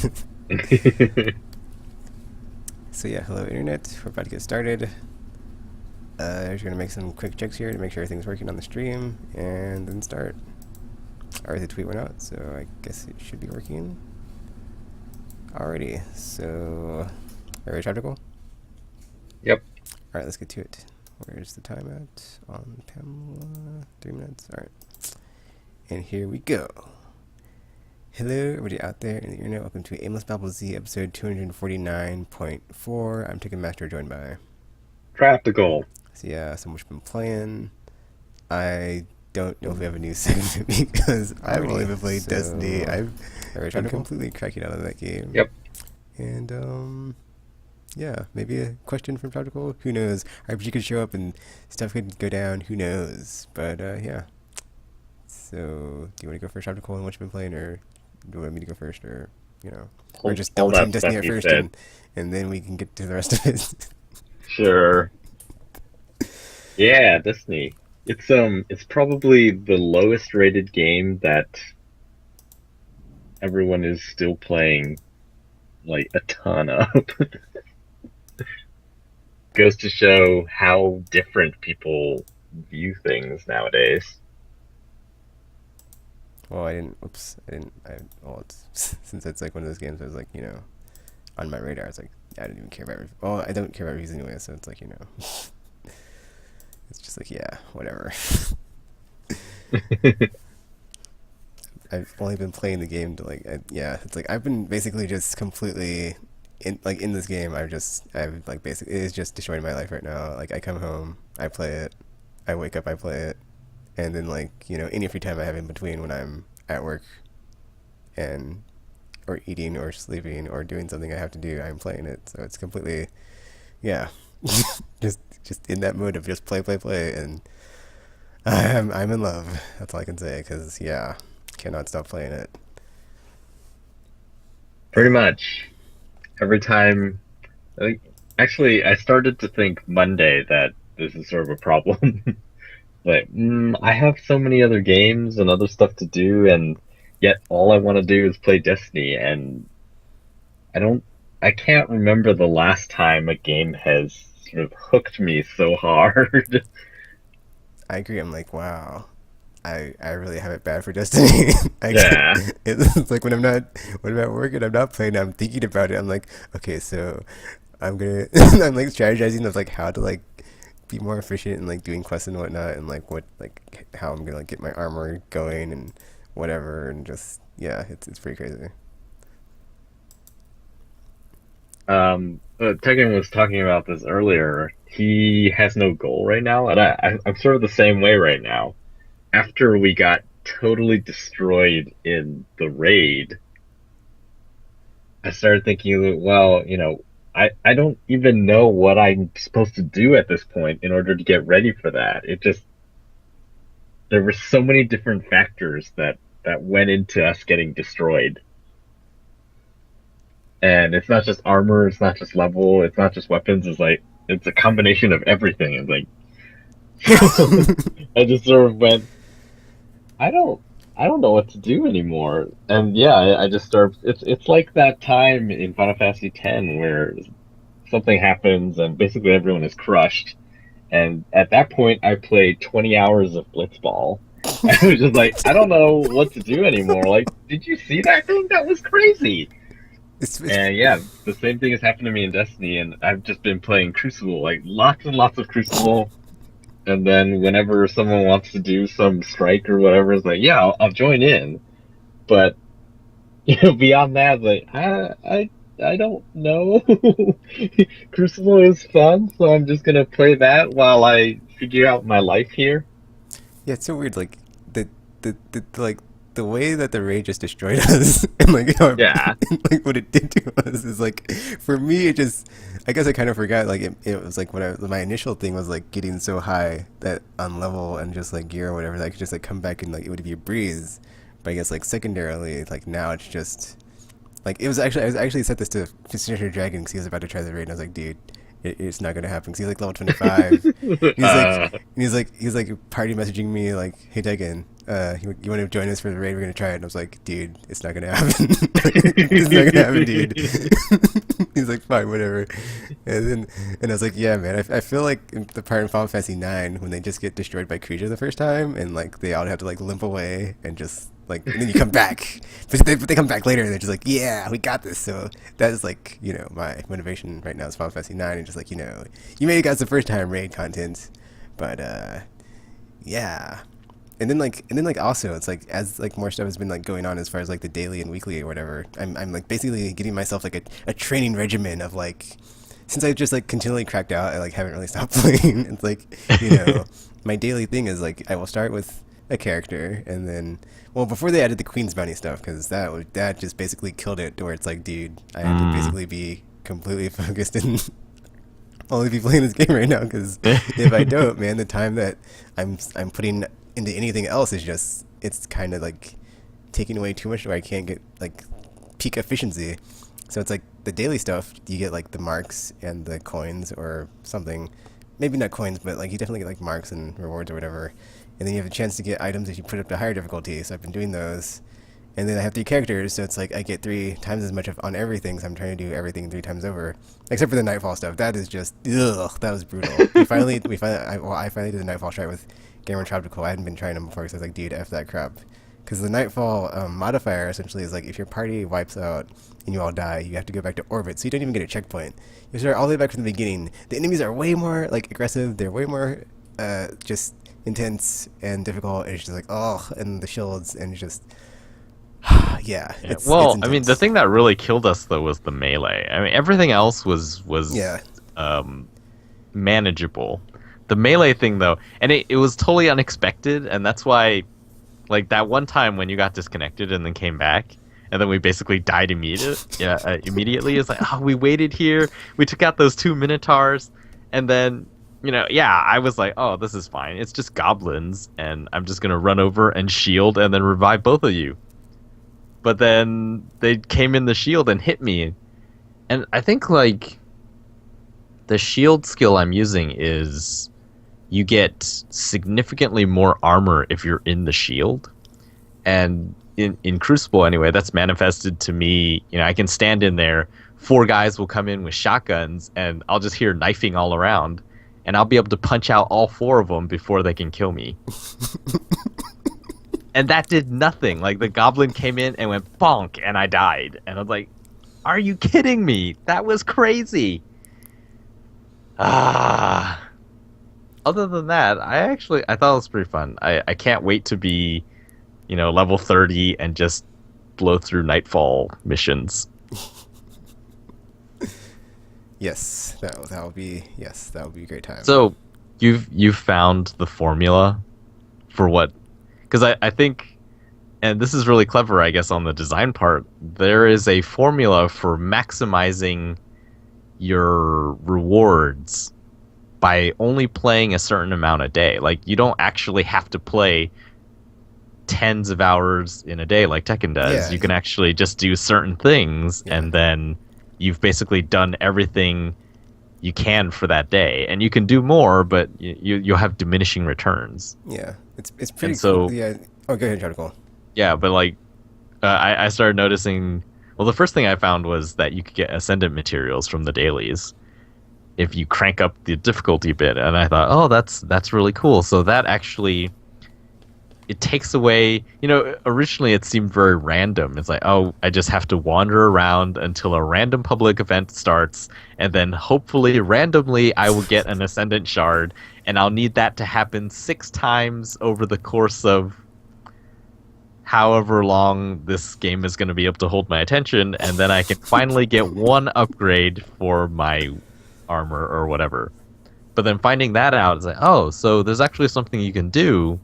So yeah, hello internet. We're about to get started. Just gonna make some quick checks here to make sure everything's working on the stream, and then start. Alright, the tweet went out, so I guess it should be working. Alrighty, so are we tactical? Yep. Alright, let's get to it. Where's the time at on Pamela? 3 minutes. Alright, and here we go. Hello, everybody out there in the internet. Welcome to Aimless Babble Z episode 249.4. I'm taking Master, joined by Practical. So yeah, so much been playing. I don't know if we have a new segment because I've only been playing Destiny. I'm completely cracking out of that game. Yep. And yeah, maybe a question from Practical. Who knows? RPG could show up and stuff could go down. Who knows? But yeah. So do you want to go first, Practical, on what you've been playing, or do you want me to go first, or or just double team Destiny at first, and then we can get to the rest of it. Sure. Yeah, Destiny. It's probably the lowest rated game that everyone is still playing, like, a ton of. Goes to show how different people view things nowadays. Well, since it's like one of those games that was like, on my radar, it's like, I don't even care about reviews. Well, I don't care about reviews anyway, so it's like, it's just like, yeah, whatever. I've only been playing the game to it's like, I've been basically just completely in this game. I've like, basically, it is just destroying my life right now. Like, I come home, I play it, I wake up, I play it, and then, like, any free time I have in between when I'm at work or eating or sleeping or doing something I have to do, I'm playing it. So it's completely, yeah, just in that mode of just play, and I'm in love. That's all I can say, because yeah, cannot stop playing it. Pretty much. Every time, actually, I started to think Monday that this is sort of a problem. Like, I have so many other games and other stuff to do, and yet all I want to do is play Destiny, and I can't remember the last time a game has sort of hooked me so hard. I agree. I'm like, wow, I really have it bad for Destiny. Yeah. It's like when I'm at work and I'm not playing, I'm thinking about it. I'm like, okay, so I'm gonna I'm like strategizing of like how to like be more efficient and like doing quests and whatnot, and like how I'm gonna like get my armor going and whatever, and just yeah, it's pretty crazy. Tegan was talking about this earlier. He has no goal right now, and I'm sort of the same way right now. After we got totally destroyed in the raid, I started thinking, well, I don't even know what I'm supposed to do at this point in order to get ready for that. There were so many different factors that went into us getting destroyed. And it's not just armor, it's not just level, it's not just weapons, it's a combination of everything. It's like, I just sort of went, I don't I don't know what to do anymore. And yeah, I just started. It's like that time in Final Fantasy X where something happens and basically everyone is crushed. And at that point, I played 20 hours of Blitzball. I was just like, I don't know what to do anymore. Like, did you see that thing? That was crazy. It's And yeah, the same thing has happened to me in Destiny, and I've just been playing Crucible, like lots and lots of Crucible. And then whenever someone wants to do some strike or whatever, it's like, yeah, I'll join in. But beyond that, like I don't know. Crucible is fun, so I'm just gonna play that while I figure out my life here. yeah, it's so weird. Like like the way that the raid just destroyed us, and like how Yeah. like what it did to us is like, for me, it just, I guess I kind of forgot. Like it was like my initial thing was like getting so high that on level and just like gear or whatever, that I could just like come back and like it would be a breeze. But I guess like secondarily, like now it's just like, I was actually set this to Signature Dragon because he was about to try the raid, and I was like, dude, it's not gonna happen because he's like level 25. He's like, uh, he's like party messaging me like, hey Tegan, you want to join us for the raid? We're gonna try it. And I was like, dude, it's not gonna happen. It's not gonna happen, dude. He's like, fine, whatever. And I was like, yeah, man. I feel like in the part in Final Fantasy 9 when they just get destroyed by Kuja the first time, and like they all have to like limp away and just like, and then you come back, but they come back later and they're just like, yeah, we got this. So that is like, my motivation right now is Final Fantasy 9, and just like, you made it guys the first time raid content, but yeah. And then also it's like, as like more stuff has been like going on as far as like the daily and weekly or whatever, I'm like basically getting myself like a training regimen of like, since I just like continually cracked out, I like haven't really stopped playing. It's like, my daily thing is like I will start with a character, and then, well, before they added the Queen's Bounty stuff, because that just basically killed it to where it's like, dude, I have to basically be completely focused and only be playing this game right now, because if I don't, man, the time that I'm putting into anything else is just, it's kind of like taking away too much where I can't get like peak efficiency. So it's like the daily stuff, you get like the marks and the coins or something, maybe not coins, but like you definitely get like marks and rewards or whatever, and then you have a chance to get items if you put up to higher difficulty. So I've been doing those, and then I have 3 characters, so it's like I get 3 times as much on everything. So I'm trying to do everything 3 times over, except for the Nightfall stuff. That is just, ugh, that was brutal. I finally did the Nightfall try with Danganronpa. I hadn't been trying them before, so I was like, dude, F that crap. Because the Nightfall modifier essentially is like, if your party wipes out and you all die, you have to go back to orbit, so you don't even get a checkpoint. You start all the way back from the beginning. The enemies are way more like aggressive. They're way more just intense and difficult. And it's just like, oh, and the shields, and it's just yeah. Well, It's I mean, the intense. thing that really killed us though was the melee. I mean, everything else was Yeah, manageable. The melee thing though, and it was totally unexpected, and that's why, like that one time when you got disconnected and then came back, and then we basically died immediately. It's like, oh, we waited here, we took out those 2 minotaurs, and then I was like, oh, this is fine. It's just goblins, and I'm just gonna run over and shield and then revive both of you. But then they came in the shield and hit me, and I think like the shield skill I'm using is you get significantly more armor if you're in the shield. And in Crucible anyway, that's manifested to me. I can stand in there, 4 guys will come in with shotguns, and I'll just hear knifing all around, and I'll be able to punch out all 4 of them before they can kill me. And that did nothing. Like, the goblin came in and went bonk, and I died. And I was like, are you kidding me? That was crazy. Ah. Other than that, I thought it was pretty fun. I can't wait to be, level 30 and just blow through Nightfall missions. yes, that would be a great time. So, you've found the formula for what? Because I think, and this is really clever, I guess, on the design part, there is a formula for maximizing your rewards by only playing a certain amount a day. Like, you don't actually have to play tens of hours in a day like Tekken does. Yeah. You can actually just do certain things, Yeah. and then you've basically done everything you can for that day. And you can do more, but you'll have diminishing returns. Yeah, it's pretty And so- cool. Yeah. Oh, go ahead, Charcoal. Yeah, but like, I started noticing. Well, the first thing I found was that you could get ascendant materials from the dailies if you crank up the difficulty bit, and I thought, oh, that's really cool. So that actually, it takes away. Originally it seemed very random. It's like, oh, I just have to wander around until a random public event starts, and then hopefully randomly I will get an ascendant shard, and I'll need that to happen 6 times over the course of however long this game is going to be able to hold my attention, and then I can finally get one upgrade for my armor or whatever. But then finding that out is like, oh, so there's actually something you can do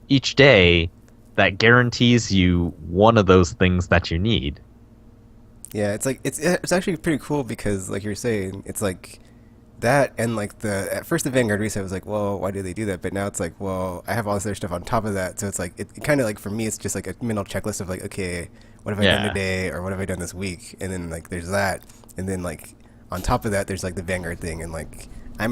each day that guarantees you one of those things that you need. Yeah, it's like it's actually pretty cool because, like you're saying, it's like that, and like at first the Vanguard reset was like, well, why do they do that? But now it's like, well, I have all this other stuff on top of that, so it's like it kind of like, for me, it's just like a mental checklist of like, okay, what have I done Yeah. today, or what have I done this week, and then like there's that, and then like on top of that, there's like the Vanguard thing, and like I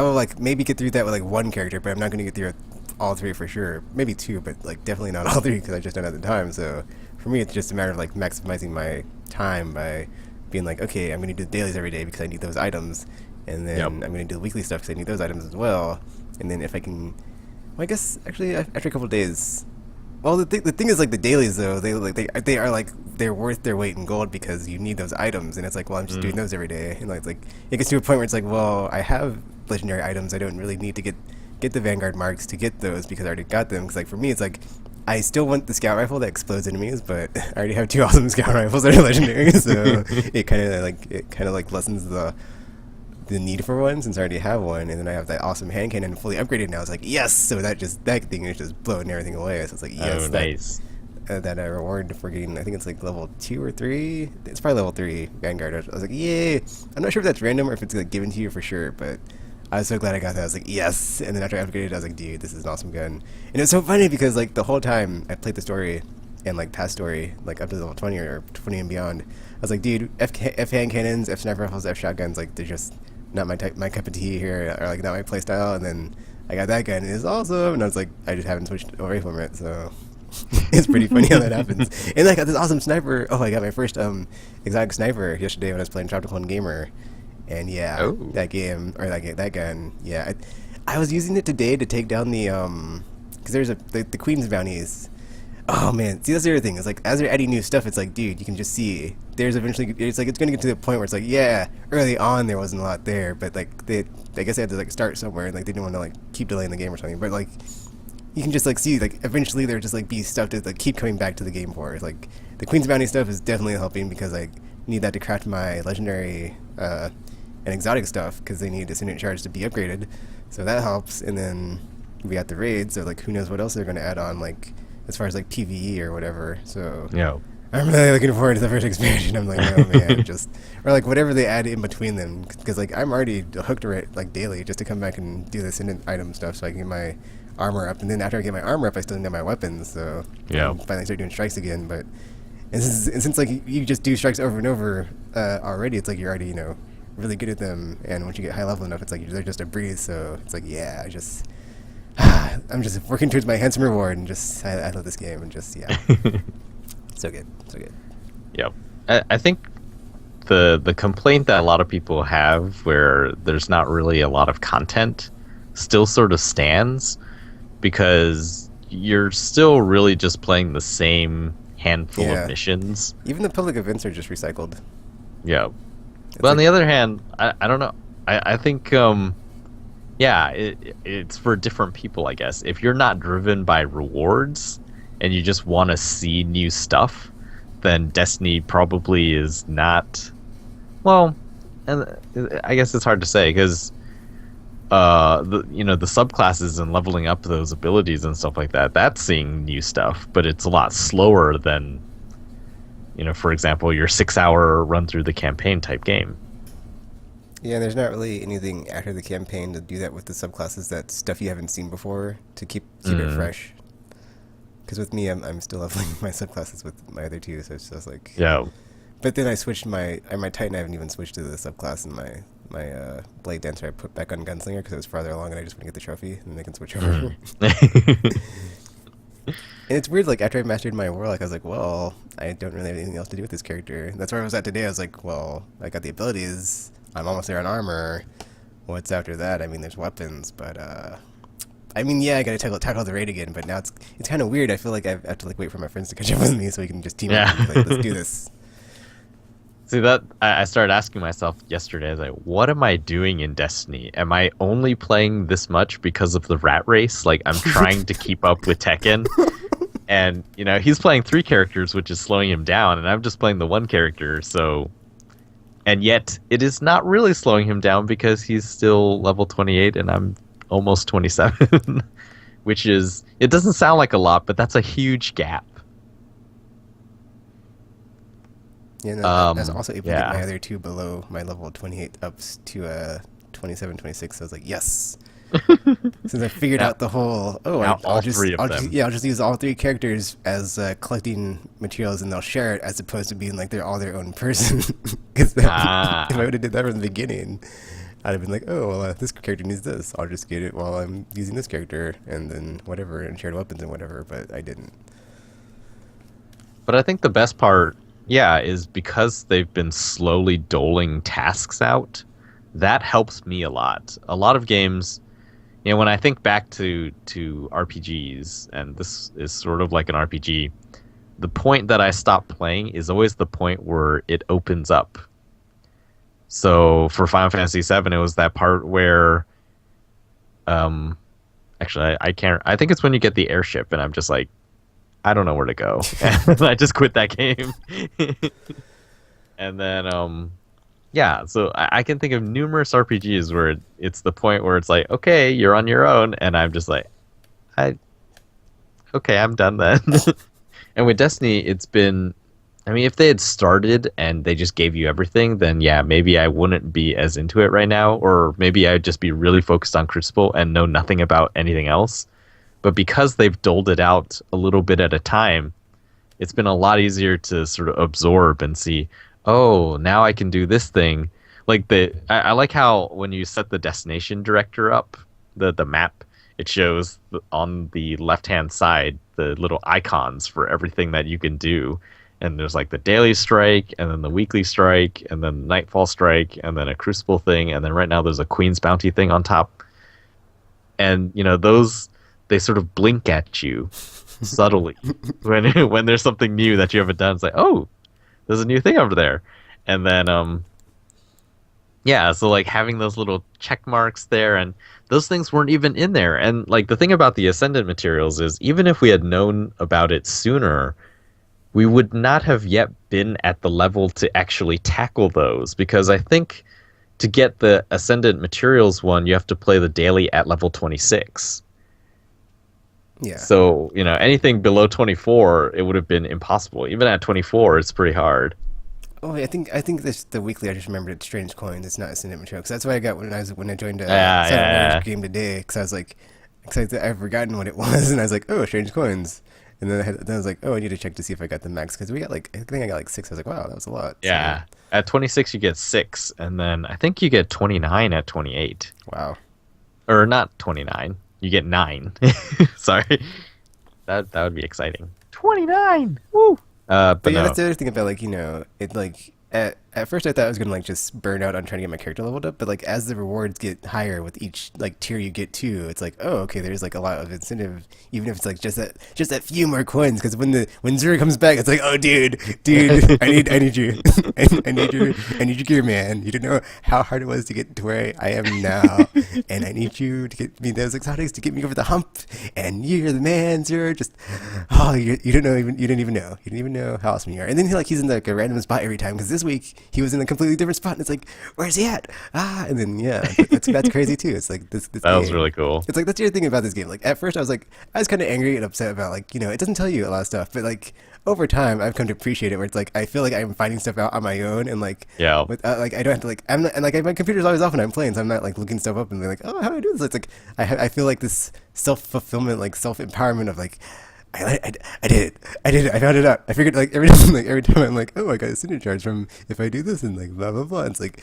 will like maybe get through that with like one character, but I'm not going to get through all three for sure. Maybe two, but like definitely not all three because I just don't have the time. So for me, it's just a matter of like maximizing my time by being like, okay, I'm going to do the dailies every day because I need those items, and then I'm going to do the weekly stuff because I need those items as well. And then if I can, well, I guess actually after a couple of days. Well, the thing is like the dailies though they are like they're worth their weight in gold because you need those items, and it's like, well, I'm just doing those every day, and like it gets to a point where it's like, well, I have legendary items, I don't really need to get the Vanguard marks to get those because I already got them. Because like for me, it's like I still want the scout rifle that explodes enemies, but I already have 2 awesome scout rifles that are legendary, so it kind of like lessens the need for one since I already have one, and then I have that awesome hand cannon fully upgraded now. It's like, yes, so that thing is just blowing everything away. So it's like, yes, nice. That reward for getting, I think it's like level 2 or 3. It's probably level 3 Vanguard. I was like, yay! I'm not sure if that's random or if it's like given to you for sure, but I was so glad I got that. I was like, yes! And then after I upgraded, I was like, dude, this is an awesome gun. And it's so funny because like the whole time I played the story and like past story, like up to level 20 or 20 and beyond, I was like, dude, F hand cannons, F sniper rifles, F shotguns, like they're just not my cup of tea here, or like not my play style. And then I got that gun and it's awesome, and I was like, I just haven't switched away from it, so it's pretty funny how that happens. And I got this awesome sniper. I got my first exotic sniper yesterday when I was playing Tropical Gamer, and that game, or that gun, I was using it today to take down the because there's the Queen's bounties. Oh man, see, that's the other thing. It's like as they're adding new stuff, it's like, dude, you can just see there's eventually, it's like it's gonna get to the point where it's like, yeah, early on there wasn't a lot there, but like I guess they had to like start somewhere, and like they didn't want to like keep delaying the game or something, but like you can just like see like eventually there just like be stuff to like keep coming back to the game for. It's like the Queen's bounty stuff is definitely helping because I need that to craft my legendary and exotic stuff because they need Ascendant Charge to be upgraded, so that helps. And then we got the raids, so like who knows what else they're gonna add on, like as far as like PvE or whatever. So I'm really looking forward to the first expansion. I'm like, oh man, just or like whatever they add in between them, because like I'm already hooked to it like daily just to come back and do this Ascendant item stuff so I can get my armor up, and then after I get my armor up, I still need my weapons. So I can finally start doing strikes again. But and since like you just do strikes over and over already, it's like you're already really good at them, and once you get high level enough, it's like they're just a breeze. So it's like I'm just working towards my handsome reward, and just I love this game, and just so good. Yep. I think the complaint that a lot of people have where there's not really a lot of content still sort of stands, because you're still really just playing the same handful of missions. Even the public events are just recycled. Yeah. But on the other hand, I don't know. I think it's for different people, I guess. If you're not driven by rewards and you just want to see new stuff, then Destiny probably is not. Well, and I guess it's hard to say because the subclasses and leveling up those abilities and stuff like that, that's seeing new stuff, but it's a lot slower than, for example, your 6-hour run through the campaign type game. Yeah, there's not really anything after the campaign to do that with the subclasses. That's stuff you haven't seen before to keep it fresh. Because with me, I'm still leveling my subclasses with my other two, so it's just like But then I switched my Titan. I haven't even switched to the subclass in my Blade Dancer. I put back on Gunslinger because it was farther along, and I just want to get the trophy, and then I can switch over. And it's weird, like, after I mastered my Warlock, I was like, well, I don't really have anything else to do with this character. And that's where I was at today. I was like, well, I got the abilities. I'm almost there on armor. What's after that? I mean, there's weapons, but, I gotta tackle the raid again, but now it's kind of weird. I feel like I have to, like, wait for my friends to catch up with me so we can just team up and, like, let's do this. See, that I started asking myself yesterday, I was like, what am I doing in Destiny? Am I only playing this much because of the rat race? Like, I'm trying to keep up with Tekken, and, he's playing 3 characters, which is slowing him down, and I'm just playing the 1 character, so... And yet, it is not really slowing him down because he's still level 28 and I'm almost 27, which is... It doesn't sound like a lot, but that's a huge gap. Yeah, no, I was also able to get my other 2 below my level 28 ups to 27, 26. So I was like, yes. Since I figured Now, out the whole, now I'll all three of them. yeah, I'll just use all three characters as collecting materials, and they'll share it, as opposed to being like they're all their own person. Because if I Ah. would have did that from the beginning, I'd have been like, oh, well, this character needs this. I'll just get it while I'm using this character, and then whatever, and shared weapons and whatever. But I didn't. But I think the best part, yeah, is because they've been slowly doling tasks out, that helps me a lot. A lot of games, when I think back to RPGs, and this is sort of like an RPG, the point that I stop playing is always the point where it opens up. So for Final Fantasy VII, it was that part where, actually, I can't. I think it's when you get the airship, and I'm just like, I don't know where to go. And I just quit that game. And then, yeah, so I can think of numerous RPGs where it's the point where it's like, okay, you're on your own, and I'm just like, okay, I'm done then. And with Destiny, it's been, I mean, if they had started and they just gave you everything, then yeah, maybe I wouldn't be as into it right now, or maybe I'd just be really focused on Crucible and know nothing about anything else. But because they've doled it out a little bit at a time, it's been a lot easier to sort of absorb and see, oh, now I can do this thing. Like I like how when you set the destination director up, the map, it shows on the left hand side the little icons for everything that you can do. And there's like the daily strike, and then the weekly strike, and then the nightfall strike, and then a crucible thing, and then right now there's a queen's bounty thing on top. And those, they sort of blink at you subtly when there's something new that you haven't done. It's like, oh, there's a new thing over there. And then yeah, so like having those little check marks there, and those things weren't even in there. And like the thing about the Ascendant materials is, even if we had known about it sooner, we would not have yet been at the level to actually tackle those, because I think to get the Ascendant materials one, you have to play the daily at level 26. Yeah. So, anything below 24, it would have been impossible. Even at 24, it's pretty hard. Oh, I think this the weekly. I just remembered it's Strange Coins. It's not Ascendant material, because that's what I got when I joined Yeah, Silent yeah, Rage yeah. game today. Because I was like, because I've forgotten what it was, and I was like, oh, Strange Coins. And then I was like, oh, I need to check to see if I got the max, because we got like, I think I got like 6. I was like, wow, that was a lot. Yeah. At 26, you get 6, and then I think you get 29 at 28. Wow. Or not 29. You get 9. Sorry. That would be exciting. 29! Woo! But But yeah, no. that's the other thing about, like, it like at first I thought I was gonna like just burn out on trying to get my character leveled up, but like as the rewards get higher with each like tier you get to, it's like, oh, okay, there's like a lot of incentive, even if it's like just that few more coins. Because when Zero comes back, it's like, oh, dude, I need you, I need your gear, man. You don't know how hard it was to get to where I am now, and I need you to get me those exotics to get me over the hump. And you're the man, Zero. Just you didn't even know how awesome you are. And then he's in like a random spot every time, because this week he was in a completely different spot, and it's like, where's he at? And then yeah, that's crazy too. It's like this That was game. really cool. It's like, that's the other thing about this game. Like at first I was kind of angry and upset about, like, it doesn't tell you a lot of stuff, but like over time I've come to appreciate it, where it's like I feel like I'm finding stuff out on my own, and like Yeah. with like I don't have to, like, I'm not, and like my computer's always off when I'm playing, so I'm not like looking stuff up and being like, oh, how do I do this? It's like I feel like this self-fulfillment, like self-empowerment of like, I did it. I found it out. I figured, like, every time I'm like, oh, I got a synergy charge from if I do this, and like blah blah blah. It's like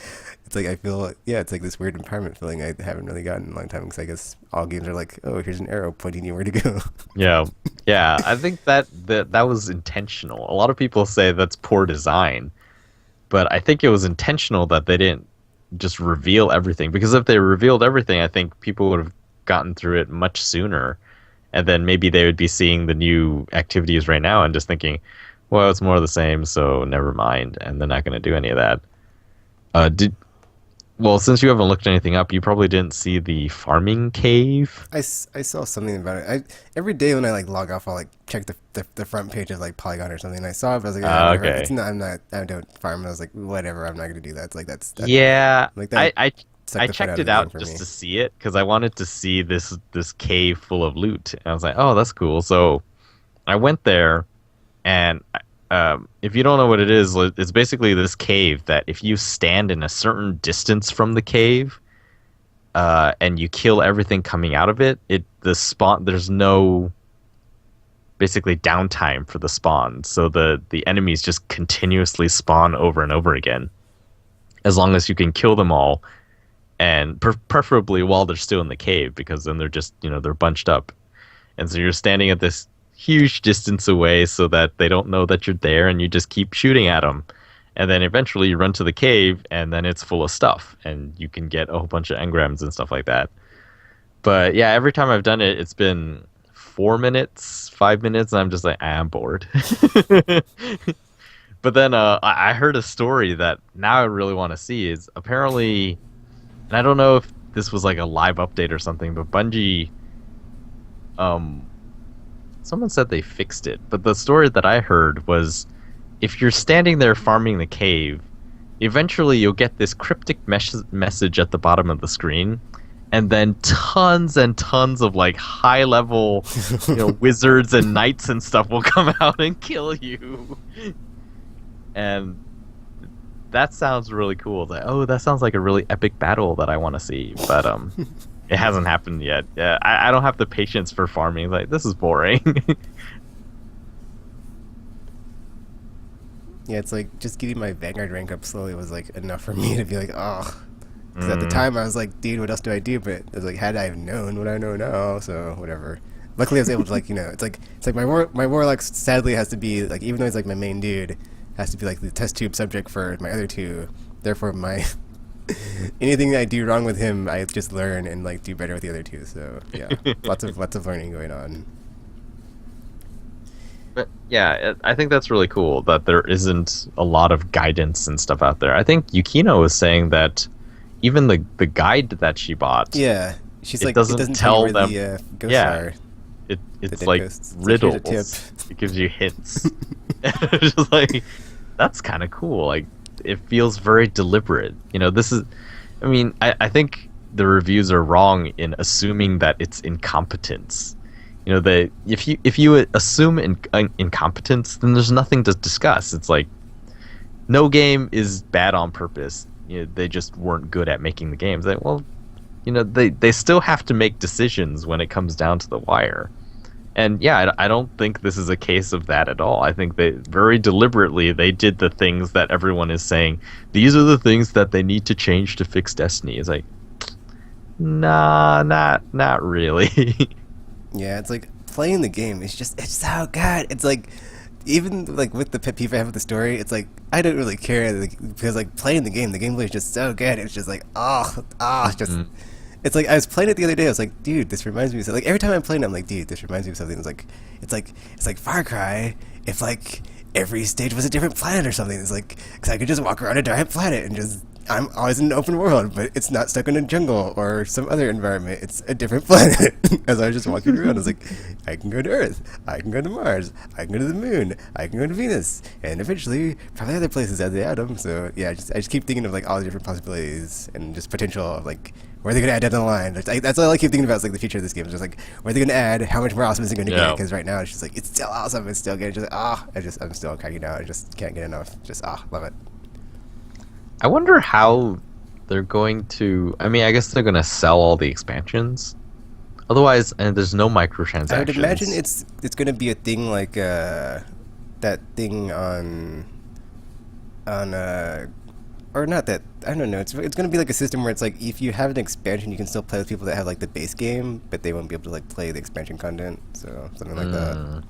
I feel like, yeah, it's like this weird empowerment feeling I haven't really gotten in a long time, because I guess all games are like, oh, here's an arrow pointing you where to go. Yeah. Yeah. I think that was intentional. A lot of people say that's poor design, but I think it was intentional that they didn't just reveal everything, because if they revealed everything, I think people would have gotten through it much sooner. And then maybe they would be seeing the new activities right now and just thinking, well, it's more of the same, so never mind. And they're not going to do any of that. Well, since you haven't looked anything up, you probably didn't see the farming cave. I saw something about it. Every day when I like log off, I'll like check the front page of like Polygon or something. And I saw it, but I was like, Okay. it's not, I don't farm. I was like, whatever, I'm not gonna do that. It's like that's Yeah, like that. I sucked the fun checked out of it the game out for just me. to see it, because I wanted to see this cave full of loot. And I was like, oh, that's cool. So I went there, and if you don't know what it is, it's basically this cave that if you stand in a certain distance from the cave, and you kill everything coming out of it, there's no basically downtime for the spawn. So the enemies just continuously spawn over and over again, as long as you can kill them all, and preferably while they're still in the cave, because then they're just they're bunched up, and so you're standing at this huge distance away so that they don't know that you're there, and you just keep shooting at them. And then eventually you run to the cave, and then it's full of stuff, and you can get a whole bunch of engrams and stuff like that. But yeah, every time I've done it, it's been 4 minutes, 5 minutes, and I'm just like, I'm bored. But then I heard a story that now I really want to see. Is apparently, and I don't know if this was like a live update or something, but Bungie, someone said they fixed it. But the story that I heard was, if you're standing there farming the cave, eventually you'll get this cryptic message at the bottom of the screen, and then tons and tons of like high level wizards and knights and stuff will come out and kill you. And that sounds really cool. Like, oh, that sounds like a really epic battle that I want to see. But it hasn't happened yet. I don't have the patience for farming. Like, this is boring. Yeah, it's like just getting my Vanguard rank up slowly was like enough for me to be like, oh. Because at the time I was like, dude, what else do I do? But I was like, had I known what I know now, so whatever. Luckily I was able to like, it's like my warlock sadly has to be like, even though he's like my main dude, has to be like the test tube subject for my other two. Therefore my anything that I do wrong with him, I just learn and like do better with the other two. So yeah, lots of learning going on. But yeah, I think that's really cool that there isn't a lot of guidance and stuff out there. I think Yukino was saying that even the guide that she bought, yeah, she's like, it doesn't tell tell them the ghosts yeah, are. it's like Ghosts. riddles. Like, here's a tip. It gives you hints. It's just like, that's kind of cool. Like, it feels very deliberate. This is, I mean, I think the reviews are wrong in assuming that it's incompetence. If you assume incompetence, then there's nothing to discuss. It's like, no game is bad on purpose. They just weren't good at making the games. They still have to make decisions when it comes down to the wire. And yeah, I don't think this is a case of that at all. I think they very deliberately they did the things that everyone is saying. These are the things that they need to change to fix Destiny. It's like, nah, not really. Yeah, it's like playing the game. It's so good. It's like, even like with the pet peeve I have with the story, it's like I don't really care because like playing the gameplay is just so good. It's just like just. It's like I was playing it the other day. I was like, dude, this reminds me of something. Like every time I'm playing it, I'm like, dude, this reminds me of something. It's like Far Cry if like every stage was a different planet or something. It's like, because I could just walk around a giant planet and just, I'm always in an open world, but it's not stuck in a jungle or some other environment. It's a different planet. As I was just walking around, I was like, I can go to Earth, I can go to Mars, I can go to the Moon, I can go to Venus, and eventually probably other places as the atom. So yeah, I just keep thinking of like all the different possibilities and just potential of like where are they going to add down the line. That's all I keep thinking about is like the future of this game. It's just like where are they going to add? How much more awesome is it going to get? Because right now it's just like it's still awesome. It's still good. It's just like, I'm still cracking out. I just can't get enough. Just love it. I wonder how they're going to. I mean, I guess they're going to sell all the expansions. Otherwise, and there's no microtransactions. I would imagine it's going to be a thing like that thing on or not that, I don't know. It's going to be like a system where it's like if you have an expansion, you can still play with people that have like the base game, but they won't be able to like play the expansion content. So something like that.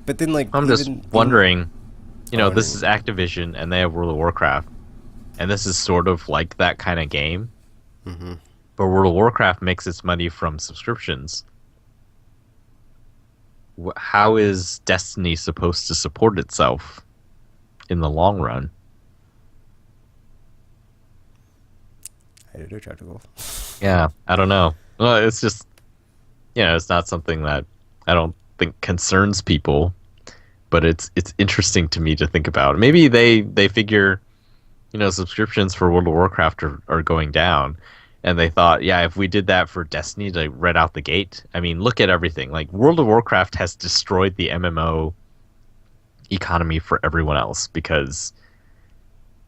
But then like I'm just wondering. This is Activision, and they have World of Warcraft, and this is sort of like that kind of game. Mm-hmm. But World of Warcraft makes its money from subscriptions. How is Destiny supposed to support itself in the long run? I don't know, Tropical. Yeah, I don't know. Well, it's just, it's not something that I don't think concerns people. But it's interesting to me to think about. Maybe they figure, subscriptions for World of Warcraft are going down, and they thought, yeah, if we did that for Destiny to right out the gate, I mean, look at everything. Like World of Warcraft has destroyed the MMO economy for everyone else because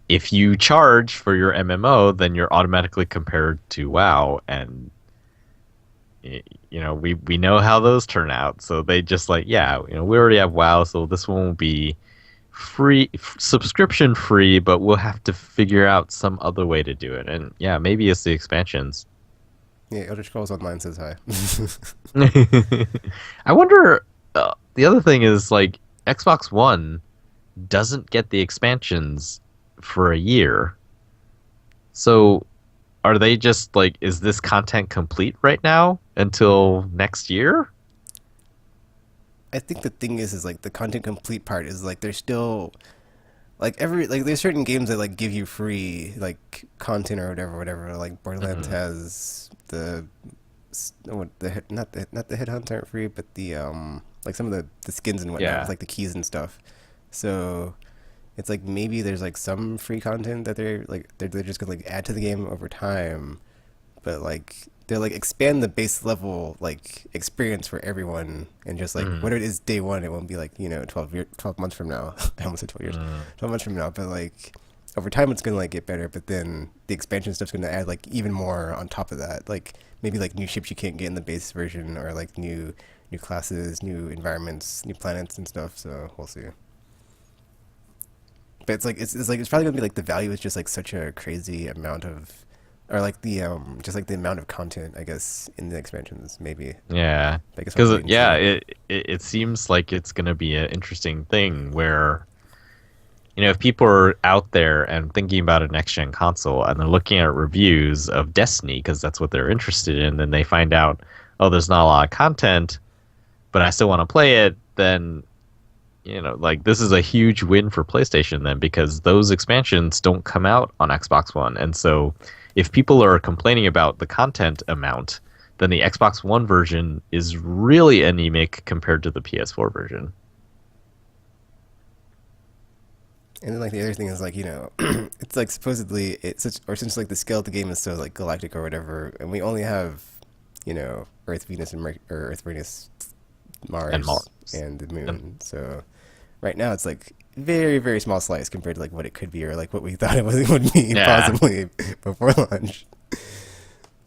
if you charge for your MMO, then you're automatically compared to WoW, and we know how those turn out. So they just like, yeah, we already have WoW, so this one will be free, subscription free, but we'll have to figure out some other way to do it. And yeah, maybe it's the expansions. Yeah, Elder Scrolls Online says hi. I wonder. The other thing is like Xbox One doesn't get the expansions for a year. So are they just like, is this content complete right now until next year? I think the thing is like the content complete part is like there's still like every like there's certain games that like give you free like content or whatever. Like Borderlands Hmm. has what not the headhunts aren't free, but the like some of the skins and whatnot with Yeah. like the keys and stuff. So it's like maybe there's like some free content that they're just gonna like add to the game over time, but like they'll like expand the base level like experience for everyone and just like Hmm. what it is day one, it won't be like 12 months from now. I almost said 12 years, Hmm. 12 months from now, but like over time it's gonna like get better, but then the expansion stuff's gonna add like even more on top of that, like maybe like new ships you can't get in the base version, or like new classes, new environments, new planets and stuff, so we'll see. But it's like it's like it's probably gonna be like the value is just like such a crazy amount of, or like the just like the amount of content I guess in the expansions maybe. Yeah. I guess we'll have to Because wait and yeah, see. it seems like it's gonna be an interesting thing where if people are out there and thinking about a next gen console and they're looking at reviews of Destiny because that's what they're interested in, then they find out, oh, there's not a lot of content, but I still want to play it, then like this is a huge win for PlayStation then, because those expansions don't come out on Xbox One. And so if people are complaining about the content amount, then the Xbox One version is really anemic compared to the PS4 version. And then like the other thing is like it's like supposedly it's such, or since like the scale of the game is so like galactic or whatever, and we only have Earth, Venus, and or Earth, Venus, And Mars, Mars. and the And moon. So right now it's like very very small slice compared to like what it could be, or like what we thought would be yeah. possibly before launch.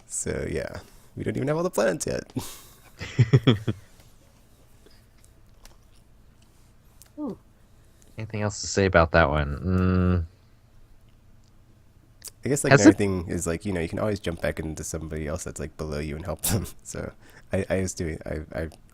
So yeah, we don't even have all the planets yet. Anything else to say about that one? I guess like Has another it? thing is like you can always jump back into somebody else that's like below you and help them. So I was doing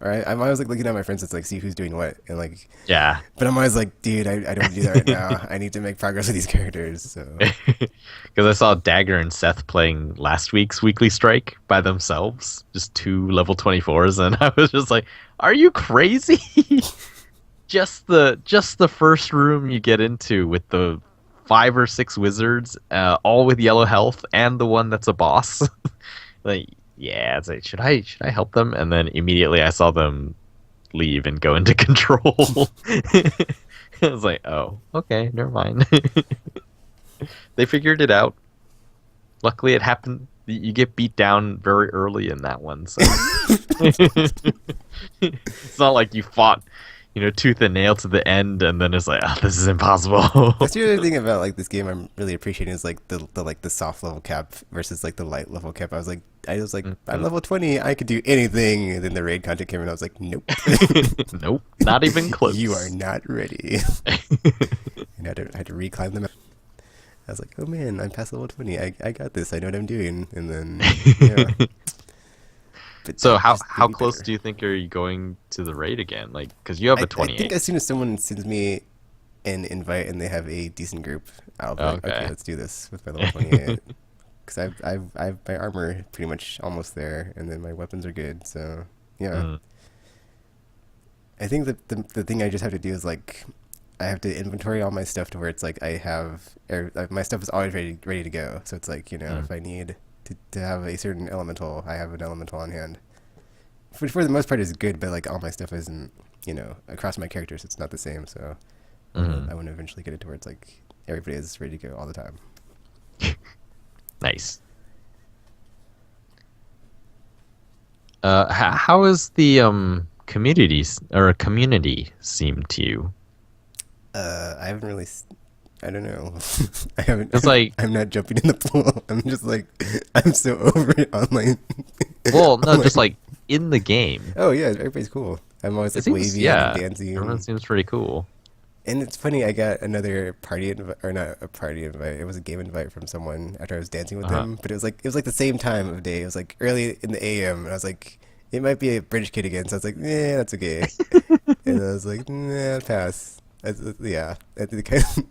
I'm always like looking at my friends that's like see who's doing what, and like, Yeah. but I'm always like, dude, I don't want to do that right now. I need to make progress with these characters. So Because I saw Dagger and Seth playing last week's Weekly Strike by themselves, just two level 24s, and I was just like, "Are you crazy?" Just the first room you get into with the 5 or 6 wizards, all with yellow health, and the one that's a boss. Like, yeah, it's like, should I help them? And then immediately I saw them leave and go into control. I was like, oh, okay, never mind. They figured it out. Luckily, it happened. You get beat down very early in that one, so it's not like you fought, tooth and nail to the end, and then it's like, oh, this is impossible. that's the other thing about like this game I'm really appreciating is like the like the soft level cap versus like the light level cap. I was like I'm Mhm. level 20, I could do anything. And then the raid content came in, I was like, nope. Nope, not even You are close. not ready. And I had to reclimb them. I was like, oh man, I'm past level 20. I got this. I know what I'm doing. And then, yeah, but So how just could how be close better. do you think are you going to the raid again? Like, because you have a I think 28. as soon as someone sends me an invite and they have a decent group, I'll be like, okay, Okay. let's do this with my level 28. Because I've my armor pretty much almost there, and then my weapons are good. So yeah, Mm, I think that the thing I just have to do is like I have to inventory all my stuff to where it's like like, my stuff is always ready to go. So it's like mm. if I need to have a certain elemental, I have an elemental on hand. For the most part, is good, but like all my stuff isn't across my characters. It's not the same. So Mhm. I want to eventually get it to where it's like everybody is ready to go all the time. Nice. How is the community seem to you? I haven't really. I don't know. I haven't. It's like, I'm not jumping in the pool. I'm just like, I'm so over it online. well, no, just Online. like in the game. Oh yeah, everybody's cool. I'm always It like seems, waving and yeah, dancing. everyone seems pretty cool. And it's funny, I got another party invite, or not a party invite. It was a game invite from someone after I was dancing with Uh-huh. them. But it was like the same time of day. It was like early in the AM, and I was like, it might be a British kid again. So I was like, yeah, that's okay. And I was like, nah, pass. Yeah, I think kind of,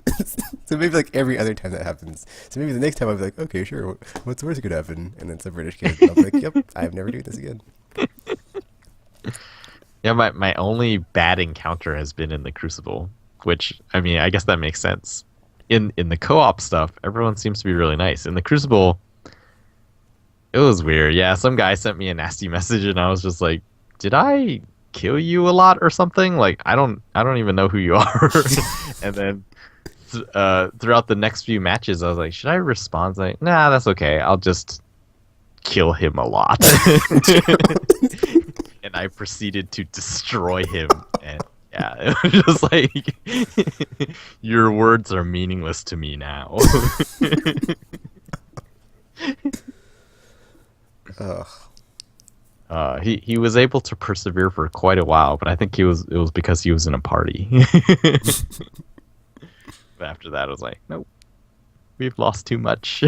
so maybe like every other time that happens. So maybe the next time I'll be like, okay, sure. What's the worst that could happen? And it's a British kid. And I'll be like, yep, I'm never doing this again. Yeah, my only bad encounter has been in the Crucible, which I mean, I guess that makes sense. In the co-op stuff, everyone seems to be really nice. In the Crucible, it was weird. Yeah, some guy sent me a nasty message, and I was just like, "Did I kill you a lot or something?" Like, I don't even know who you are. And then throughout the next few matches, I was like, "Should I respond?" I was like, nah, that's okay. I'll just kill him a lot. And I proceeded to destroy him. And yeah, it was just like, your words are meaningless to me now. Ugh. He was able to persevere for quite a while, but I think it was because he was in a party. But after that, I was like, nope, we've lost too much.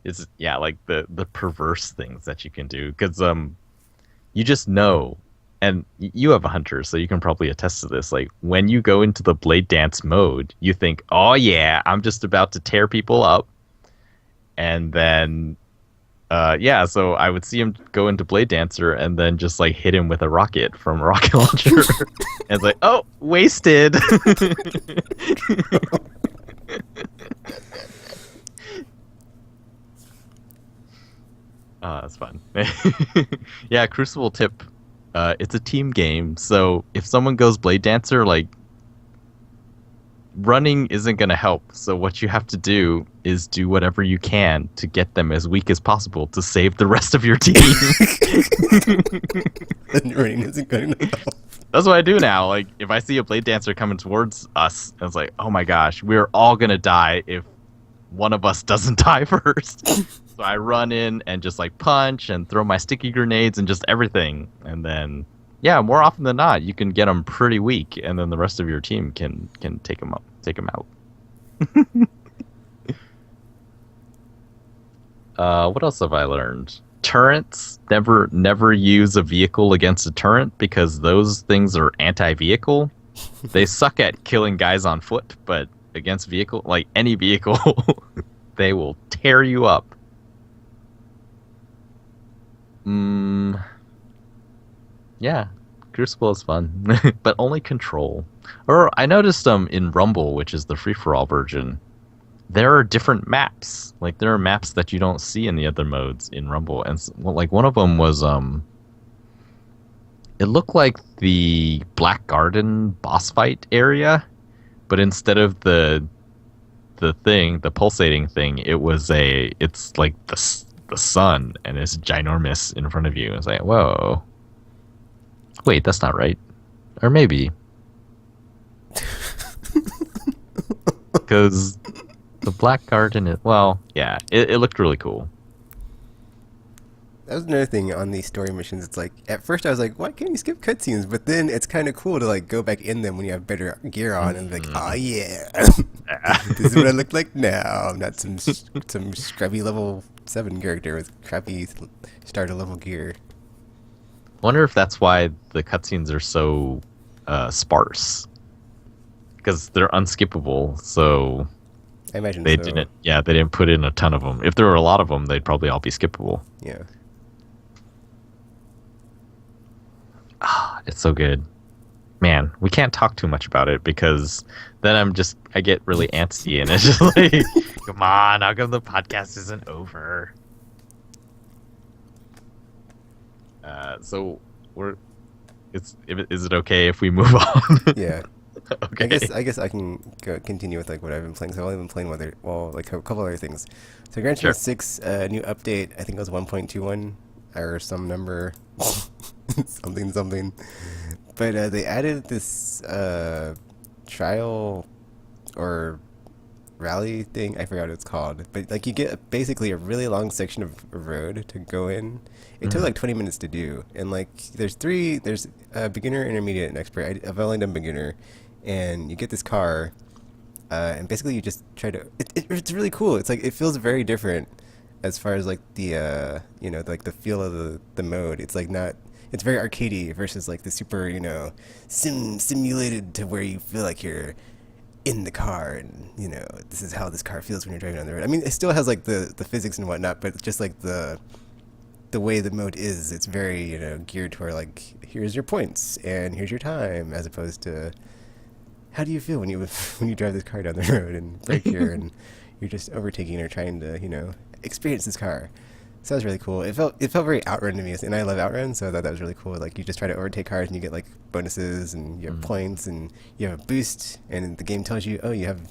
It's yeah, like the perverse things that you can do because you just know, and you have a hunter, so you can probably attest to this. Like when you go into the blade dance mode, you think, oh yeah, I'm just about to tear people up, and then yeah, so I would see him go into blade dancer and then just like hit him with a rocket from a rocket launcher, and it's like, oh, wasted. That's fun. Yeah, Crucible tip. It's a team game, so if someone goes Blade Dancer, like running isn't gonna help. So what you have to do is do whatever you can to get them as weak as possible to save the rest of your team. And running isn't good enough. That's what I do now. Like if I see a Blade Dancer coming towards us, it's like, oh my gosh, we're all gonna die if one of us doesn't die first. So I run in and just like punch and throw my sticky grenades and just everything. And then, yeah, more often than not, you can get them pretty weak, and then the rest of your team can take them up, take them out. What else have I learned? Turrets, never use a vehicle against a turret because those things are anti-vehicle. They suck at killing guys on foot, but against vehicle, like any vehicle, they will tear you up. Yeah, Crucible is fun, but only control. Or I noticed in Rumble, which is the free-for-all version, there are different maps. Like there are maps that you don't see in the other modes in Rumble, and well, like one of them was it looked like the Black Garden boss fight area, but instead of the pulsating thing, it's like the sun, and it's ginormous in front of you. It's like, whoa, wait, that's not right, or maybe because the Black Garden is, well, yeah, it looked really cool. That was another thing on these story missions. It's like at first I was like, why can't you skip cutscenes? But then it's kind of cool to like go back in them when you have better gear on and be like, oh yeah, this is what I look like now. I'm not some scrubby level 7 character with crappy starter level gear. I wonder if that's why the cutscenes are so sparse, because they're unskippable. So I imagine they so. didn't put in a ton of them. If there were a lot of them, they'd probably all be skippable. Yeah. It's so good. Man, we can't talk too much about it because then I get really antsy, and it's just like, come on, how come the podcast isn't over? So is it okay if we move on? Yeah. Okay. I guess I can continue with like what I've been playing. So I've been playing like a couple other things. So Gran Turismo 6 new update. I think it was 1.21 or some number, something. but they added this trial or rally thing. I forgot what it's called. But like you get basically a really long section of road to go in. It took like 20 minutes to do, and like there's beginner, intermediate, and expert. I've only done beginner, and you get this car, and basically you just try to. It's really cool. It's like it feels very different as far as like the like the feel of the mode. It's like not. It's very arcadey versus like the super simulated to where you feel like you're in the car, and this is how this car feels when you're driving on the road. I mean, it still has like the physics and whatnot, but just like the way the mode is, it's very geared toward like here's your points and here's your time, as opposed to how do you feel when you when you drive this car down the road and brake here and you're just overtaking or trying to experience this car. So that was really cool. It felt very Outrun to me, and I love Outrun, so I thought that was really cool. Like you just try to overtake cars and you get like bonuses and you have points and you have a boost, and the game tells you, oh, you have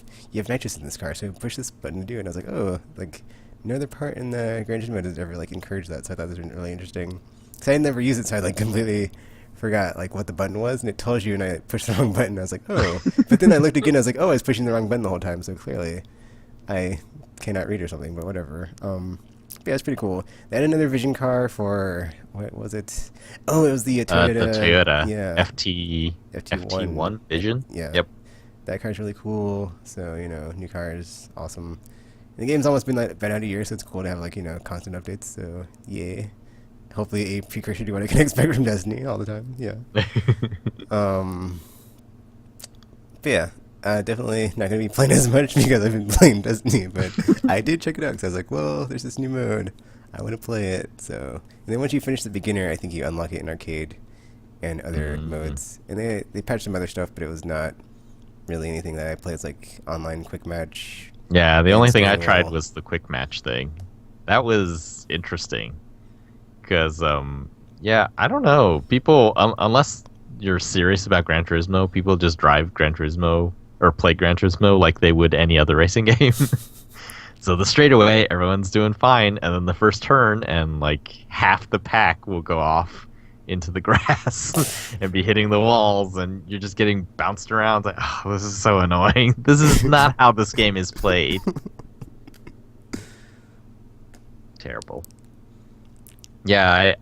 nitrous in this car, so push this button to do it. And I was like, oh, like no other part in the Gran Turismo has ever like encouraged that, so I thought this was really interesting. Because I had never used it, so I like completely forgot like what the button was, and it tells you, and I pushed the wrong button. I was like, oh, but then I looked again. I was like, oh, I was pushing the wrong button the whole time, so clearly I cannot read or something. But whatever. But yeah, it's pretty cool. They had another vision car for what was it? Oh, it was the Toyota. The Toyota. Yeah. FT1 Vision. Yeah. Yep. That car's really cool. So new car is awesome. And the game's almost been out a year, so it's cool to have like constant updates. So yeah, hopefully a precursor to what I can expect from Destiny all the time. Yeah. But yeah. Definitely not going to be playing as much because I've been playing Destiny, but I did check it out because I was like, well, there's this new mode. I want to play it. So, and then once you finish the beginner, I think you unlock it in arcade and other modes. And they patched some other stuff, but it was not really anything that I played as like online quick match. Yeah, the only thing I tried was the quick match thing. That was interesting because, yeah, I don't know. People, unless you're serious about Gran Turismo, people just drive Gran Turismo or play Gran Turismo like they would any other racing game. So the straightaway, everyone's doing fine, and then the first turn, and like half the pack will go off into the grass and be hitting the walls, and you're just getting bounced around. It's like, oh, this is so annoying. This is not how this game is played. Terrible. Yeah,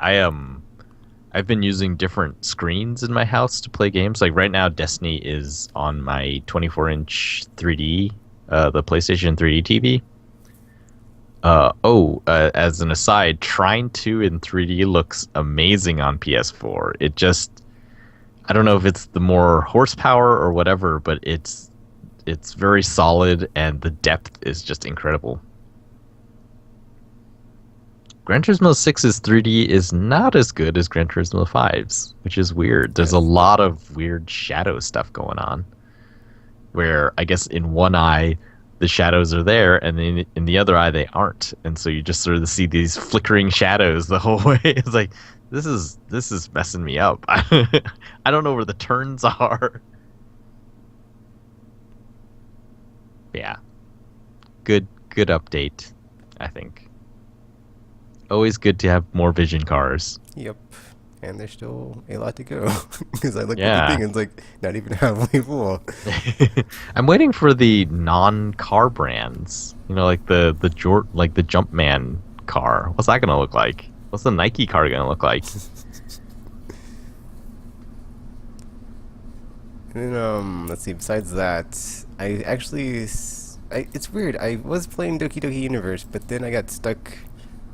I've been using different screens in my house to play games. Like right now, Destiny is on my 24-inch 3D, the PlayStation 3D TV. As an aside, Trine 2 in 3D looks amazing on PS4. It just, I don't know if it's the more horsepower or whatever, but it's very solid and the depth is just incredible. Gran Turismo 6's 3D is not as good as Gran Turismo 5's, which is weird. There's a lot of weird shadow stuff going on, where I guess in one eye the shadows are there, and then in the other eye they aren't, and so you just sort of see these flickering shadows the whole way. It's like this is messing me up. I don't know where the turns are. Yeah, good update, I think. Always good to have more vision cars. Yep. And there's still a lot to go. Because I looked at the thing and it's like not even halfway full. I'm waiting for the non-car brands. Like the Jumpman car. What's that gonna look like? What's the Nike car gonna look like? And then let's see. Besides that, it's weird. I was playing Doki Doki Universe, but then I got stuck.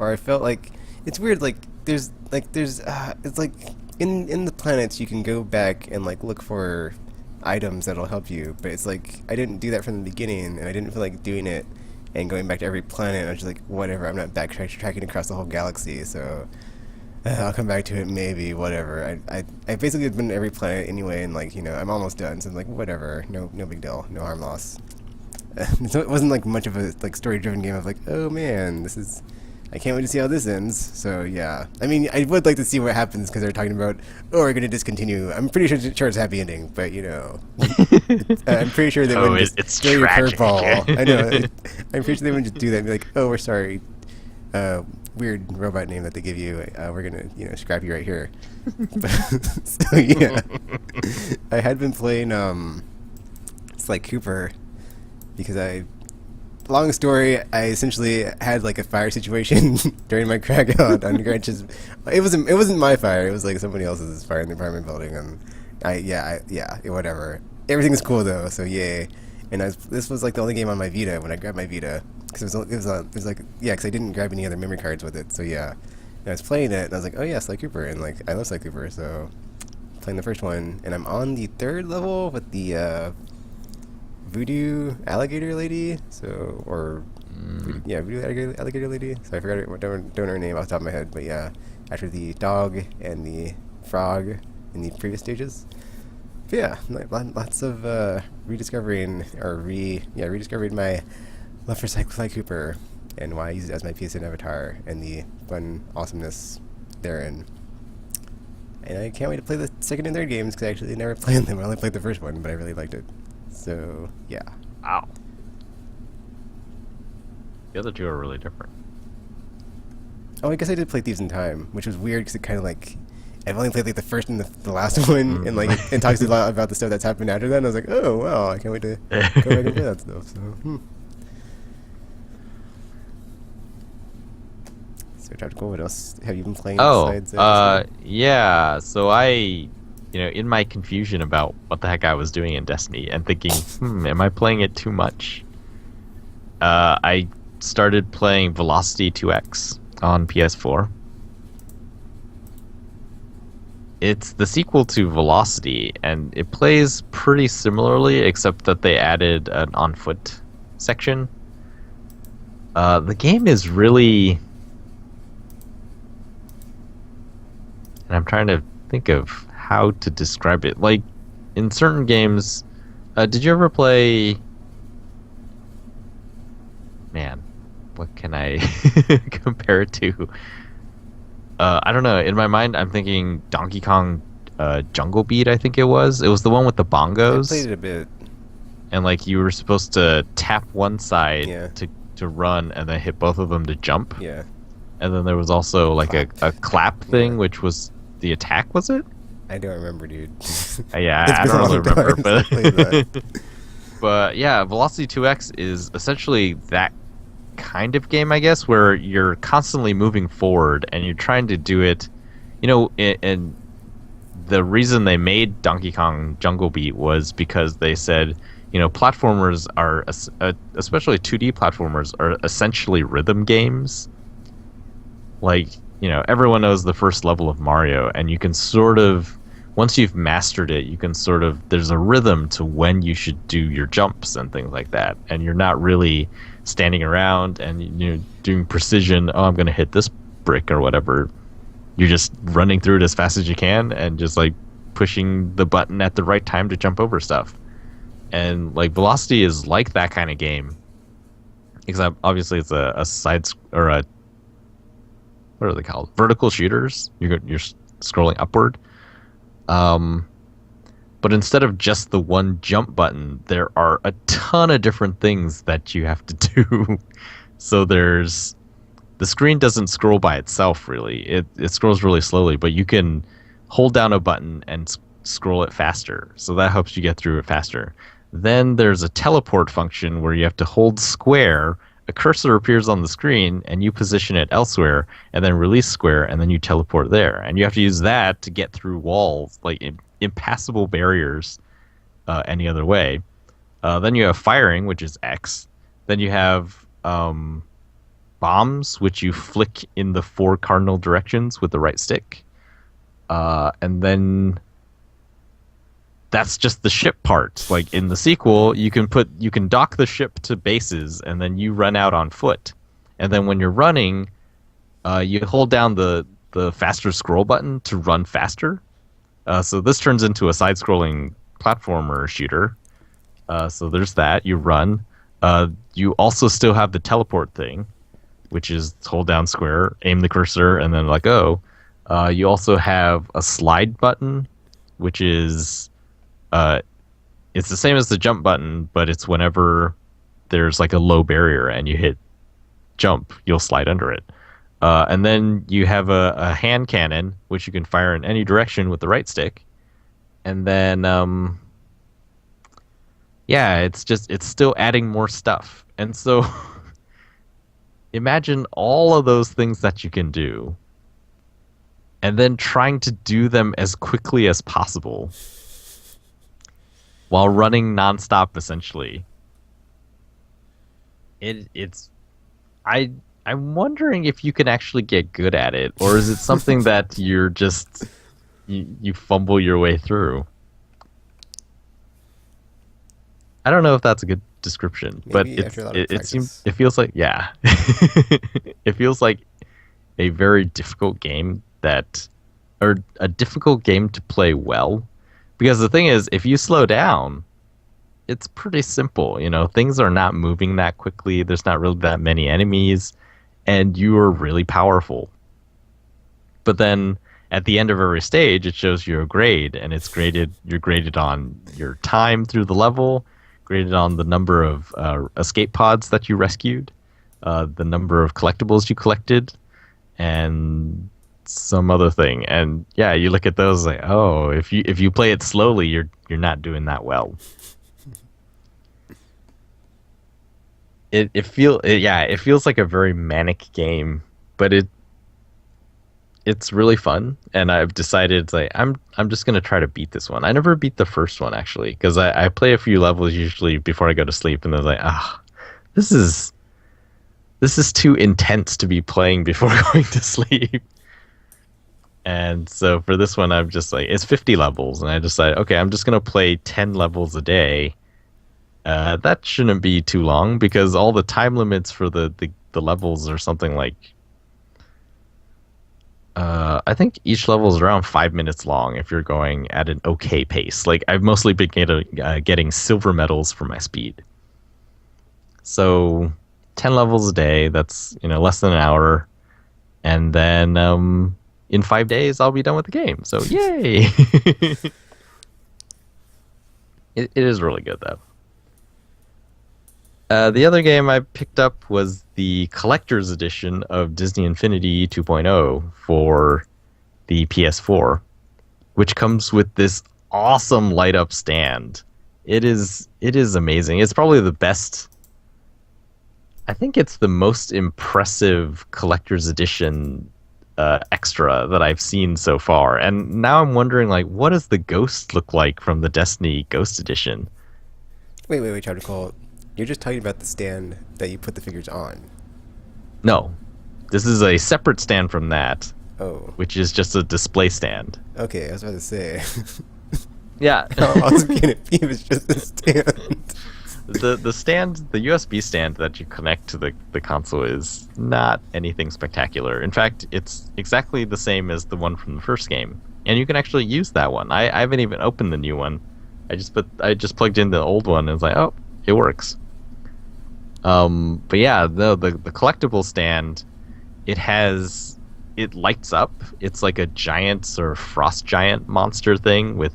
Or I felt like it's weird. Like there's it's like in the planets you can go back and like look for items that'll help you, but it's like I didn't do that from the beginning, and I didn't feel like doing it and going back to every planet. I was just like, whatever. I'm not backtracking across the whole galaxy, so I'll come back to it maybe. Whatever. I basically have been to every planet anyway, and like I'm almost done, so I'm like, whatever. No big deal. No harm loss. So it wasn't like much of a like story-driven game of like, oh man, I can't wait to see how this ends. So yeah, I mean, I would like to see what happens because they're talking about, oh, we're going to discontinue. I'm pretty sure it's a happy ending, but I'm pretty sure they wouldn't just throw you a curveball. I know. I'm pretty sure they wouldn't just do that and be like, oh, we're sorry. weird robot name that they give you. We're gonna, scrap you right here. So yeah, I had been playing Sly Cooper because long story, I essentially had like a fire situation during my crack out on Greenwich's. It wasn't my fire. It was like somebody else's fire in the apartment building, and whatever. Everything's cool though, so yay. And this was like the only game on my Vita when I grabbed my Vita, because because I didn't grab any other memory cards with it. So yeah, and I was playing it, and I was like, oh yeah, Sly Cooper, and like I love Sly Cooper, so playing the first one, and I'm on the third level with the voodoo alligator lady. Voodoo alligator lady. So I forgot don't know her name off the top of my head, but yeah, after the dog and the frog in the previous stages. But yeah, lots of rediscovering my love for Sly Cooper and why I use it as my PSN avatar and the fun awesomeness therein. And I can't wait to play the second and third games because I actually never played them. I only played the first one, but I really liked it. So yeah. Wow. The other two are really different. Oh, I guess I did play Thieves in Time, which was weird because it kind of like I've only played like the first and the last one, and like it talks a lot about the stuff that's happened after that. And I was like, oh wow, I can't wait to go back and play that stuff. So Tactical, what else have you been playing besides? Yeah. So in my confusion about what the heck I was doing in Destiny and thinking, am I playing it too much? I started playing Velocity 2X on PS4. It's the sequel to Velocity, and it plays pretty similarly, except that they added an on-foot section. The game is really... And I'm trying to think of how to describe it. Like, in certain games... did you ever play... Man, what can I compare it to? I don't know. In my mind, I'm thinking Donkey Kong Jungle Beat, I think it was. It was the one with the bongos. I played it a bit. And, like, you were supposed to tap one side to run and then hit both of them to jump. Yeah. And then there was also, like, a clap thing, which was the attack, was it? I don't remember, dude. Yeah, I don't really remember. But, yeah, Velocity 2X is essentially that kind of game, I guess, where you're constantly moving forward and you're trying to do it, and the reason they made Donkey Kong Jungle Beat was because they said, platformers are, especially 2D platformers, are essentially rhythm games. Like, everyone knows the first level of Mario, and you can sort of, once you've mastered it, you can sort of, there's a rhythm to when you should do your jumps and things like that, and you're not really standing around and doing precision. Oh, I'm going to hit this brick or whatever. You're just running through it as fast as you can and just like pushing the button at the right time to jump over stuff. And like Velocity is like that kind of game, except obviously it's a side or a, what are they called? Vertical shooters. You're scrolling upward. But instead of just the one jump button, there are a ton of different things that you have to do. So the screen doesn't scroll by itself, really. It scrolls really slowly, but you can hold down a button and scroll it faster. So that helps you get through it faster. Then there's a teleport function where you have to hold square, a cursor appears on the screen, and you position it elsewhere, and then release square, and then you teleport there. And you have to use that to get through walls, like impassable barriers any other way. Then you have firing, which is X. Then you have bombs, which you flick in the 4 cardinal directions with the right stick. And then that's just the ship part. Like in the sequel, you can dock the ship to bases, and then you run out on foot. And then when you're running, you hold down the faster scroll button to run faster. So this turns into a side-scrolling platformer shooter. So there's that. You run. You also still have the teleport thing, which is hold down square, aim the cursor, and then let go. You also have a slide button, which is it's the same as the jump button, but it's whenever there's like a low barrier and you hit jump, you'll slide under it. And then you have a hand cannon, which you can fire in any direction with the right stick. And then, yeah, it's still adding more stuff. And so imagine all of those things that you can do, and then trying to do them as quickly as possible while running nonstop, essentially. I'm wondering if you can actually get good at it, or is it something that you're just you fumble your way through? I don't know if that's a good description, but Maybe after a lot of it feels like, yeah, it feels like a very difficult game or a difficult game to play well, because the thing is, if you slow down, it's pretty simple. Things are not moving that quickly. There's not really that many enemies, and you are really powerful. But then at the end of every stage, it shows you a grade, and you're graded on your time through the level, graded on the number of escape pods that you rescued, the number of collectibles you collected, and some other thing. And yeah, you look at those like, oh, if you play it slowly, you're not doing that well. It feels like a very manic game, but it's really fun, and I've decided like I'm just gonna try to beat this one. I never beat the first one actually, because I play a few levels usually before I go to sleep, and then like, this is too intense to be playing before going to sleep. And so for this one, I'm just like, it's 50 levels, and I decided, okay, I'm just gonna play 10 levels a day. That shouldn't be too long, because all the time limits for the levels are something like, I think each level is around 5 minutes long if you're going at an okay pace. Like, I've mostly been getting silver medals for my speed. So 10 levels a day, that's less than an hour, and then in 5 days I'll be done with the game. So yay! It is really good though. The other game I picked up was the collector's edition of Disney Infinity 2.0 for the PS4, which comes with this awesome light up stand. It is amazing. It's probably the best. I think it's the most impressive collector's edition extra that I've seen so far. And now I'm wondering, like, what does the ghost look like from the Destiny Ghost Edition? Wait, Chapter Call. You're just talking about the stand that you put the figures on. No. This is a separate stand from that. Oh. Which is just a display stand. Okay, I was about to say. Yeah. I was being a thief, it's just a stand. The stand, the USB stand that you connect to the console is not anything spectacular. In fact, it's exactly the same as the one from the first game. And you can actually use that one. I haven't even opened the new one. I just plugged in the old one and was like, oh, it works. But yeah, the collectible stand, it lights up. It's like a giant sort of frost giant monster thing with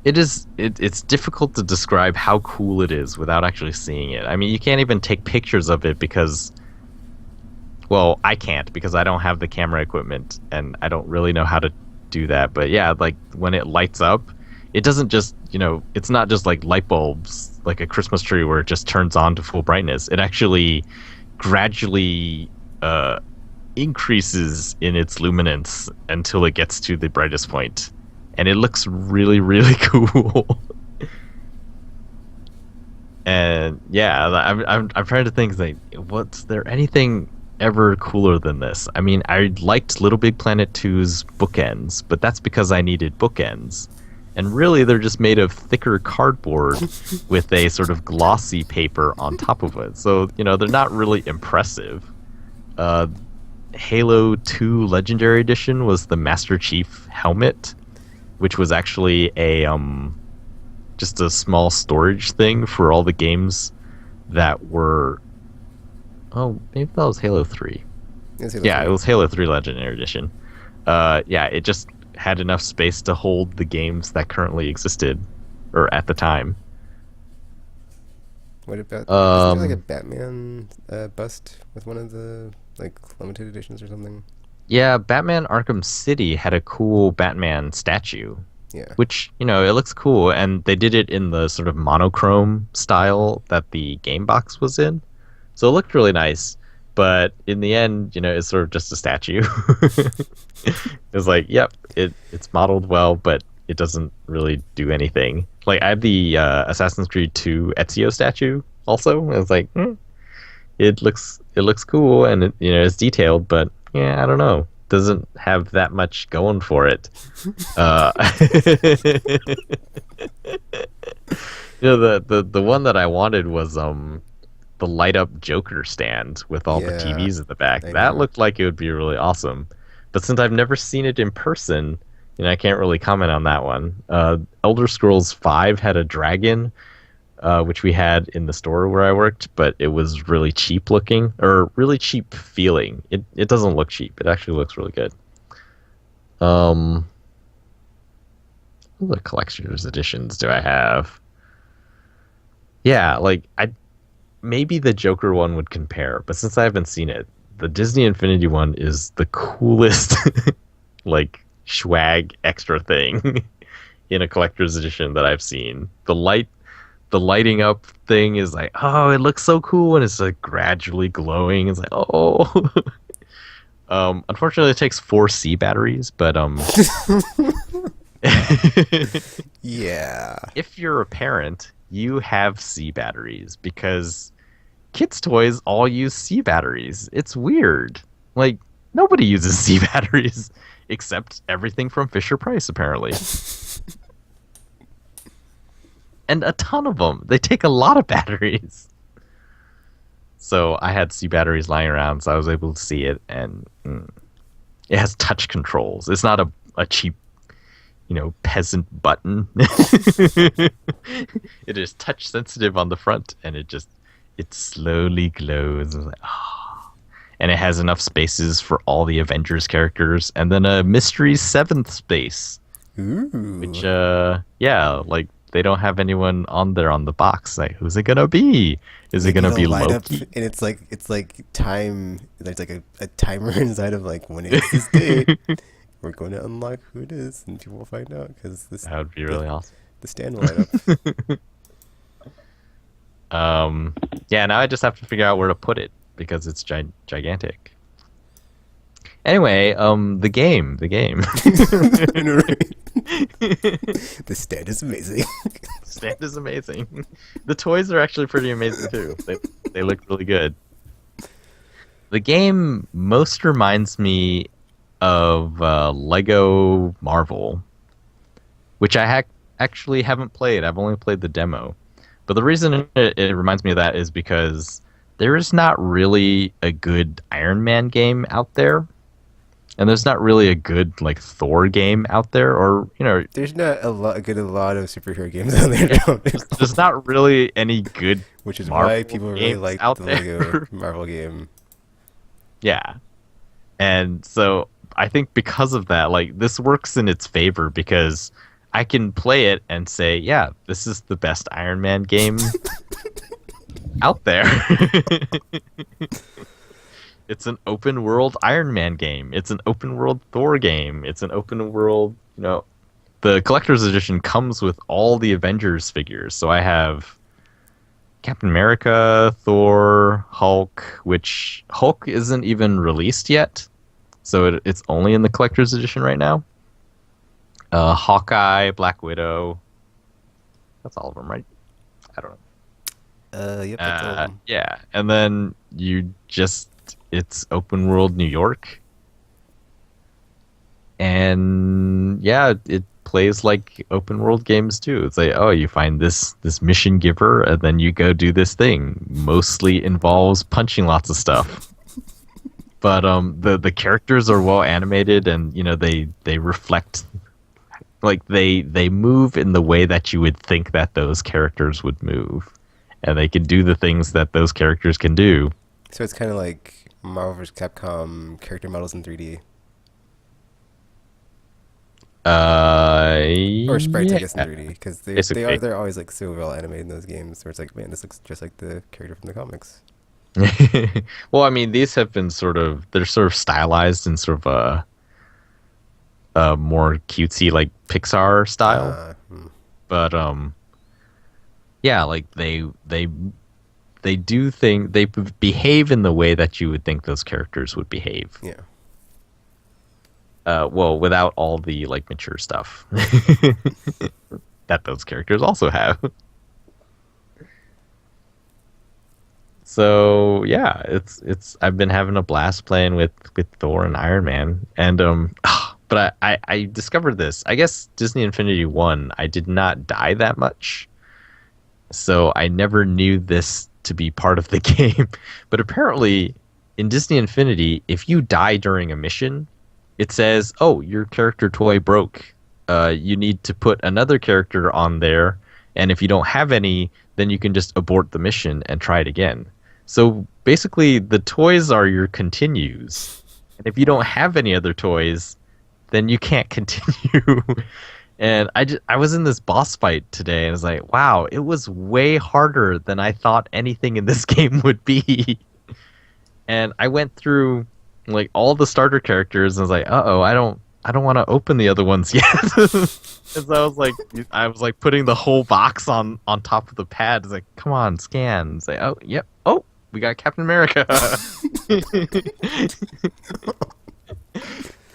it's difficult to describe how cool it is without actually seeing it. I mean, you can't even take pictures of it because, well, I can't because I don't have the camera equipment and I don't really know how to do that. But yeah, like when it lights up, it doesn't just, it's not just like light bulbs, like a Christmas tree where it just turns on to full brightness. It actually gradually increases in its luminance until it gets to the brightest point. And it looks really, really cool. And yeah, I'm trying to think, like, what's there anything ever cooler than this? I mean, I liked Little Big Planet 2's bookends, but that's because I needed bookends. And really, they're just made of thicker cardboard with a sort of glossy paper on top of it. So, they're not really impressive. Halo 2 Legendary Edition was the Master Chief helmet, which was actually just a small storage thing for all the games that were... Oh, maybe that was Halo 3. It was Halo 3 Legendary Edition. It just had enough space to hold the games that currently existed, or at the time. What about? Isn't there like a Um, Batman bust with one of the like limited editions or something? yeah, Batman Arkham City had a cool Batman statue, Yeah. which, it looks cool, and they did it in the sort of monochrome style that the game box was in. So it looked really nice, but in the end, it's sort of just a statue. It's like, yep, it's modeled well, but it doesn't really do anything. Like I have the Assassin's Creed 2 Ezio statue also. It's like, it looks cool and it's detailed, but yeah, I don't know. Doesn't have that much going for it. Uh, the one that I wanted was the light up Joker stand with all the Yeah. TVs at the back. I That know. looked like it would be really awesome. But since I've never seen it in person, I can't really comment on that one. Elder Scrolls V had a dragon, which we had in the store where I worked, but it was really cheap looking or really cheap feeling. It doesn't look cheap. It actually looks really good. Um, what other collector's editions do I have? Yeah, like I maybe the Joker one would compare, but since I haven't seen it, the Disney Infinity one is the coolest like swag extra thing in a collector's edition that I've seen. The lighting up thing is like, oh, it looks so cool, and it's like gradually glowing. It's like, oh. Unfortunately, it takes 4C batteries, but Yeah. if you're a parent, you have C batteries because kids' toys all use C batteries. It's weird. Like nobody uses C batteries except everything from Fisher Price, apparently, and a ton of them. They take a lot of batteries. So I had C batteries lying around, so I was able to see it, and it has touch controls. It's not a cheap, peasant button. It is touch sensitive on the front, and it slowly glows. I was like, oh. And it has enough spaces for all the Avengers characters, and then a mystery seventh space, Ooh. which yeah, like they don't have anyone on there on the box. Like, who's it gonna be? Is it Maybe gonna it'll be light up, Loki? and it's like time. There's like a timer inside of like when it's this date. We're going to unlock who it is, and people will find out because That would be the really awesome. the stand will light up. Yeah, now I just have to figure out where to put it because it's gigantic. Anyway, the game. I know, right? The stand is amazing. Stand is amazing. The toys are actually pretty amazing too. They look really good. The game most reminds me of Lego Marvel, which I actually haven't played. I've only played the demo. But the reason it reminds me of that is because there is not really a good Iron Man game out there. And there's not really a good like Thor game out there, or There's not a lot of superhero games out there now, there's not really any good which is Marvel why people really games like out the there. Lego Marvel game. Yeah. And so I think because of that, like this works in its favor because I can play it and say, yeah, this is the best Iron Man game out there. It's an open world Iron Man game. It's an open world Thor game. It's an open world, the collector's edition comes with all the Avengers figures. So I have Captain America, Thor, Hulk, which Hulk isn't even released yet. So it's only in the collector's edition right now. Hawkeye, Black Widow. That's all of them, right? I don't know. Yep, that's all of them. Yeah, and then it's open world New York. And yeah, it plays like open world games too. It's like, oh, you find this mission giver and then you go do this thing. Mostly involves punching lots of stuff. But the characters are well animated and they reflect, like they move in the way that you would think that those characters would move. And they can do the things that those characters can do. So it's kind of like Marvel vs. Capcom character models in 3D. Or sprites, I Yeah, guess, in 3D, because basically. they're always like so well animated in those games, where it's like, man, this looks just like the character from the comics. Well, I mean, these have been they're sort of stylized in sort of a more cutesy like Pixar style, Hmm. but yeah, like they do think they behave in the way that you would think those characters would behave. Yeah. Well, without all the like mature stuff that those characters also have. So yeah, it's I've been having a blast playing with Thor and Iron Man, and but I discovered this. I guess Disney Infinity 1, I did not die that much, so I never knew this to be part of the game. But apparently, in Disney Infinity, if you die during a mission, it says, "Oh, your character toy broke. You need to put another character on there, and if you don't have any, then you can just abort the mission and try it again." So basically, the toys are your continues, and if you don't have any other toys, then you can't continue. And I was in this boss fight today, and I was like, wow, it was way harder than I thought anything in this game would be. And I went through like all the starter characters, and I was like, I don't want to open the other ones yet. Because I was like putting the whole box on top of the pad. It's like, come on, scan. It's like, oh, yep, oh, we got Captain America.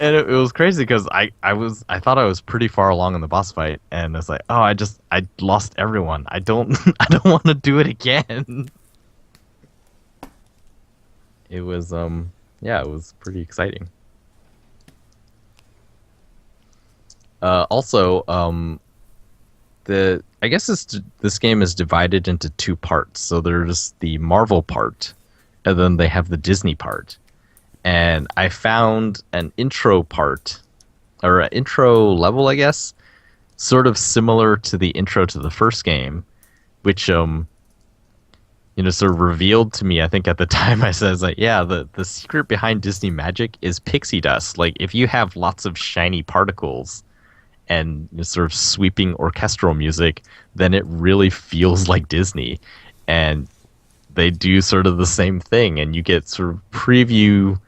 And it was crazy because I thought I was pretty far along in the boss fight, and it's like, oh, I lost everyone. I don't I don't want to do it again. It was yeah, it was pretty exciting. Also, I guess this game is divided into two parts. So there's the Marvel part, and then they have the Disney part. And I found an intro part, or an intro level, I guess, sort of similar to the intro to the first game, which sort of revealed to me. I think at the time I said, like, yeah, the secret behind Disney magic is pixie dust. Like, if you have lots of shiny particles and sort of sweeping orchestral music, then it really feels like Disney. And they do sort of the same thing, and you get sort of preview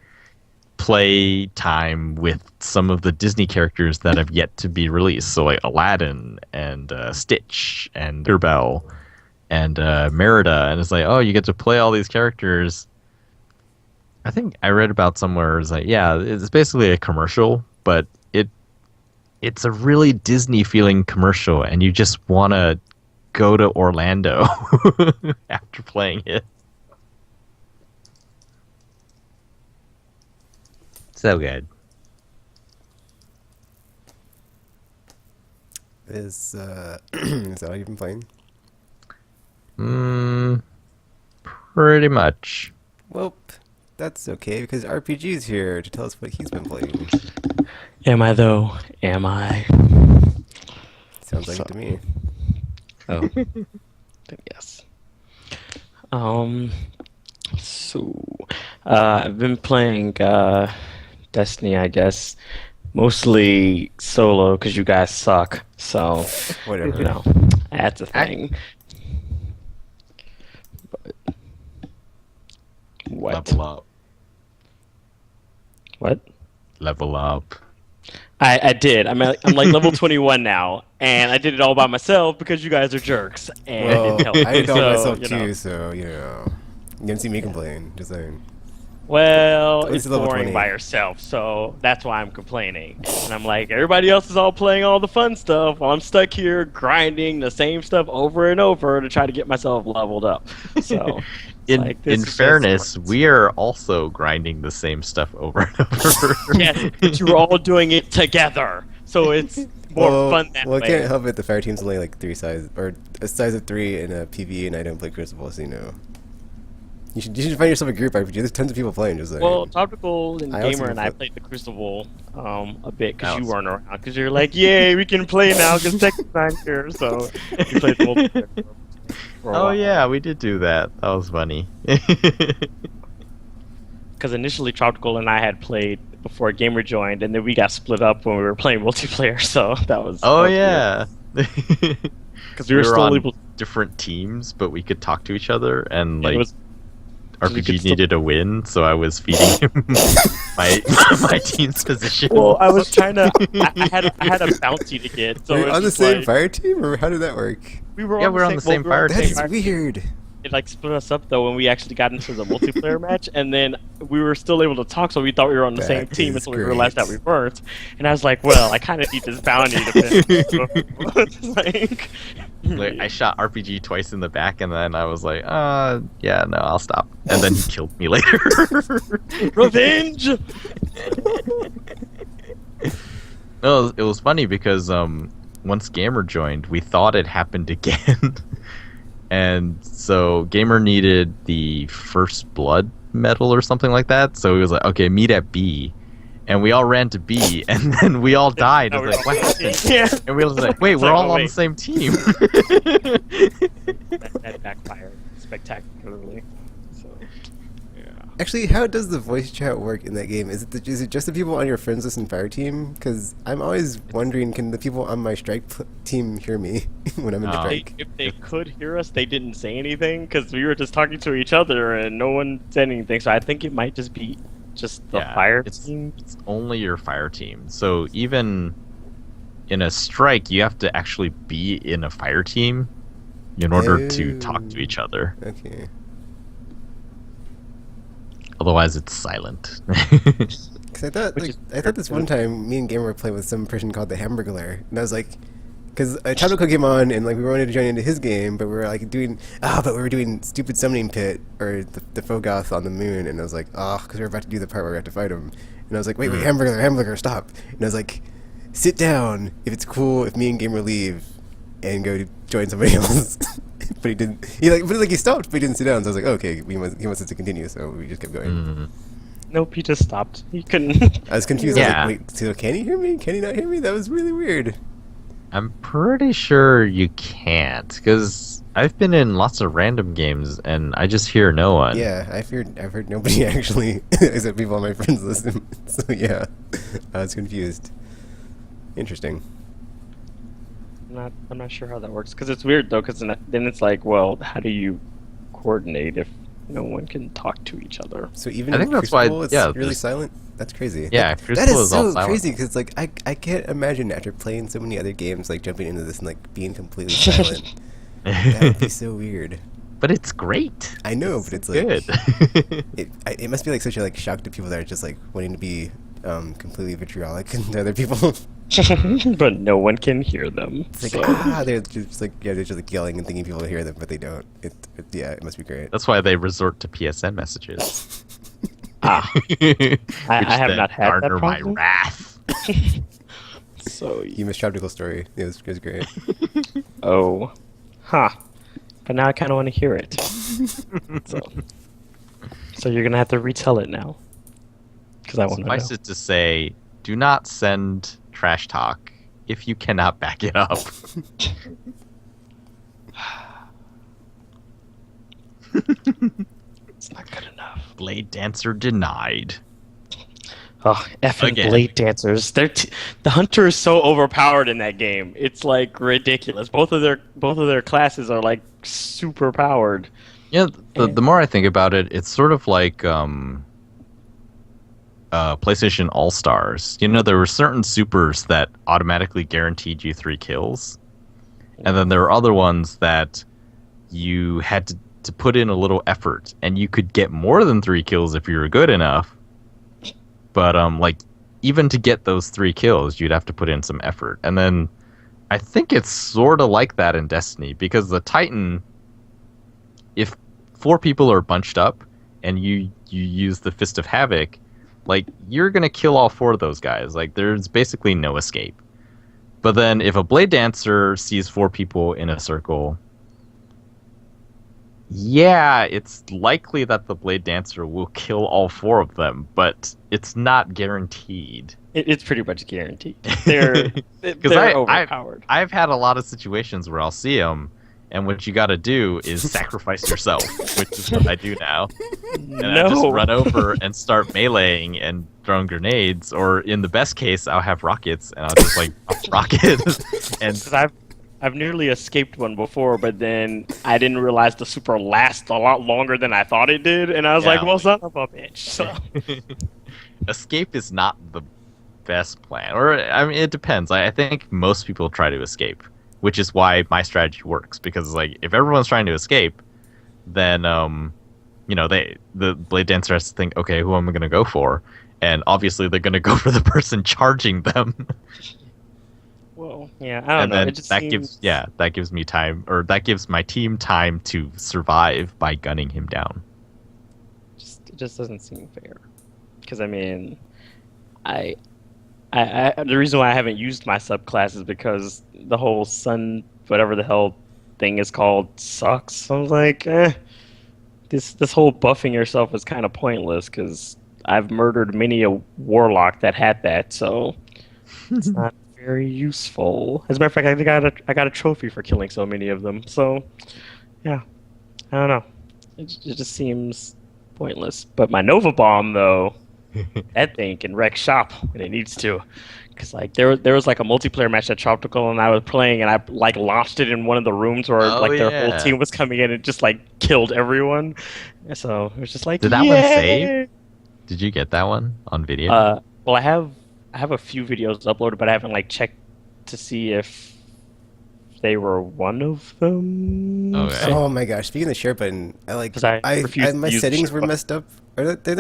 play time with some of the Disney characters that have yet to be released. So like Aladdin and Stitch and Tinkerbell and Merida, and it's like, oh, you get to play all these characters. I think I read about somewhere, it's like, yeah, it's basically a commercial, but it's a really Disney feeling commercial, and you just want to go to Orlando after playing it. So good. Is is that all you've been playing? Pretty much. Well, that's okay, because RPG's here to tell us what he's been playing. Am I though? Am I? Sounds like it to me. Oh, then yes. So, I've been playing Destiny, I guess, mostly solo because you guys suck. So, Whatever. that's a thing. But what? Level up. What? Level up. I did. I'm like level 21 now, and I did it all by myself because you guys are jerks. And it Well, didn't help I me, did all so, myself you know. too, so you didn't see me complain. Just saying. Well, At least it's level boring 20. by yourself, so that's why I'm complaining. And I'm like, everybody else is all playing all the fun stuff while I'm stuck here grinding the same stuff over and over to try to get myself leveled up. So, In like, this in is just fairness, great. we are also grinding the same stuff over and over. Yes, but you were all doing it together, so it's more fun that well, I way. can't help it. The fire team's only like 3 size, or a size of 3 in a PvE, and I don't play Crucible, so You should find yourself a group RPG. There's tons of people playing. Just like, Well, Topical and I also Gamer and I put- played the Crucible a bit because you That was weren't around. Because you're like, yay, we can play now because Texas not here. So we played the multiplayer for a Oh while. yeah, we did do that. That was funny. Because initially Tropical and I had played before Gamer joined, and then we got split up when we were playing multiplayer. So that was. Oh that was yeah. because We we were were still on able. different teams, but we could talk to each other, and It like was we could RPG still- needed a win, so I was feeding him my my team's position. Well, I was trying to. I had a bounty to get. So Were it you was on the just same like- fire team, or how did that work? We were Yeah, on we're on the same fire That team. is weird. It like split us up though when we actually got into the multiplayer match, and then we were still able to talk, so we thought we were on the same That team is until we realized that great. we weren't. And I was like, "Well, I kind of need this bounty to finish." Like, I shot RPG twice in the back, and then I was like, yeah, no, I'll stop. And then he killed me later. Revenge. No, it was funny because once Gamer joined, we thought it happened again. And so Gamer needed the first blood medal or something like that. So he was like, okay, meet at B. And we all ran to B, and then we all died. No, It's like, what happened? Yeah. And we was like, wait, It's we're like, all oh, on the wait. same team. That backfired spectacularly. So, yeah. Actually, how does the voice chat work in that game? Is it just the people on your friends list and fire team? Because I'm always wondering, can the people on my strike team hear me when I'm in the No. strike? If they could hear us, they didn't say anything because we were just talking to each other and no one said anything. So I think it might just be just the fire team. It's only your fire team. So even in a strike, you have to actually be in a fire team in order to talk to each other. Okay. Otherwise, it's silent. Because I thought, Which like, is I thought this one time, me and Gamer were playing with some person called the Hamburglar, and I was like, because Tabuko came on, and like we wanted to join into his game, but we were like doing, but we were doing stupid summoning pit or the Fogoth on the moon, and I was like, because we were about to do the part where we had to fight him, and I was like, wait, Hamburglar, stop, and I was like, sit down if it's cool if me and Gamer leave and go to join somebody else. But he didn't. He stopped, but he didn't sit down. So I was like, okay, he wants us to continue. So we just kept going. Mm. Nope, he just stopped. He couldn't. I was confused. Yeah. I was like, wait, so can he hear me? Can he not hear me? That was really weird. I'm pretty sure you can't, because I've been in lots of random games and I just hear no one. Yeah, I've heard nobody actually, except people on my friends list. So yeah, I was confused. Interesting. I'm not sure how that works because it's weird though. Because then it's like, well, how do you coordinate if no one can talk to each other? So even I in think that's why- Crucible, it's yeah, really there's- silent. That's crazy. Yeah, that Crucible is is all so silent. crazy because like I can't imagine after playing so many other games like jumping into this and like being completely silent. That would be so weird. But it's great. I know, but it's like Good. it must be like such a like shock to people that are just like wanting to be completely vitriolic to other people. But no one can hear them. It's like So. they're just like they're just like yelling and thinking people will hear them, but they don't. It must be great. That's why they resort to PSN messages. I have then not had that garner my problem. wrath. So You missed Tropical Story. It was great. oh, but now I kind of want to hear it. So you're gonna have to retell it now, because I want to know. Suffice it to say, do not send trash talk if you cannot back it up. It's not good enough. Blade Dancer denied. Oh, effing Again. blade dancers! The hunter is so overpowered in that game. It's like ridiculous. Both of their classes are like super powered. Yeah, the more I think about it, it's sort of like PlayStation All Stars. You know, there were certain supers that automatically guaranteed you 3 kills, and then there were other ones that you had to put in a little effort, and you could get more than 3 kills if you were good enough. But like even to get those 3 kills, you'd have to put in some effort. And then I think it's sort of like that in Destiny, because the Titan, if 4 people are bunched up and you use the Fist of Havoc, like you're gonna kill all 4 of those guys. Like there's basically no escape. But then if a Blade Dancer sees 4 people in a circle, yeah, it's likely that the Blade Dancer will kill all 4 of them, but it's not guaranteed. It's pretty much guaranteed. They're Because overpowered. I've had a lot of situations where I'll see them, And what you got to do is sacrifice yourself, which is what I do now. And I just No. run over and start meleeing and throwing grenades, or in the best case, I'll have rockets and I'll just like rocket. And Because I've nearly escaped one before, but then I didn't realize the super lasts a lot longer than I thought it did, and I was Yeah, like, well, son of a bitch. So. escape is not the best plan, or I mean, it depends. I think most people try to escape, which is why my strategy works. Because like, if everyone's trying to escape, then the blade dancer has to think, okay, who am I going to go for? And obviously, they're going to go for the person charging them. Well, yeah, I don't And know. then It just that seems... gives me time, or that gives my team time to survive by gunning him down. it just doesn't seem fair. Because I mean, the reason why I haven't used my subclass is because the whole sun, whatever the hell thing is called, sucks. I was like, this whole buffing yourself is kind of pointless because I've murdered many a warlock that had that, so it's not very useful. As a matter of fact, I got a trophy for killing so many of them. So, yeah, I don't know. It just seems pointless. But my Nova Bomb, though, that thing can wreck shop when it needs to. Because like there was like a multiplayer match at Tropical, and I was playing, and I like launched it in one of the rooms where their whole team was coming in and just like killed everyone. So it was just like, Did that one save? Did you get that one on video? Well, I have a few videos uploaded, but I haven't like checked to see if they were one of them. Okay. Oh my gosh! Speaking of the share button, I refuse to my use the settings share were button. messed up, or they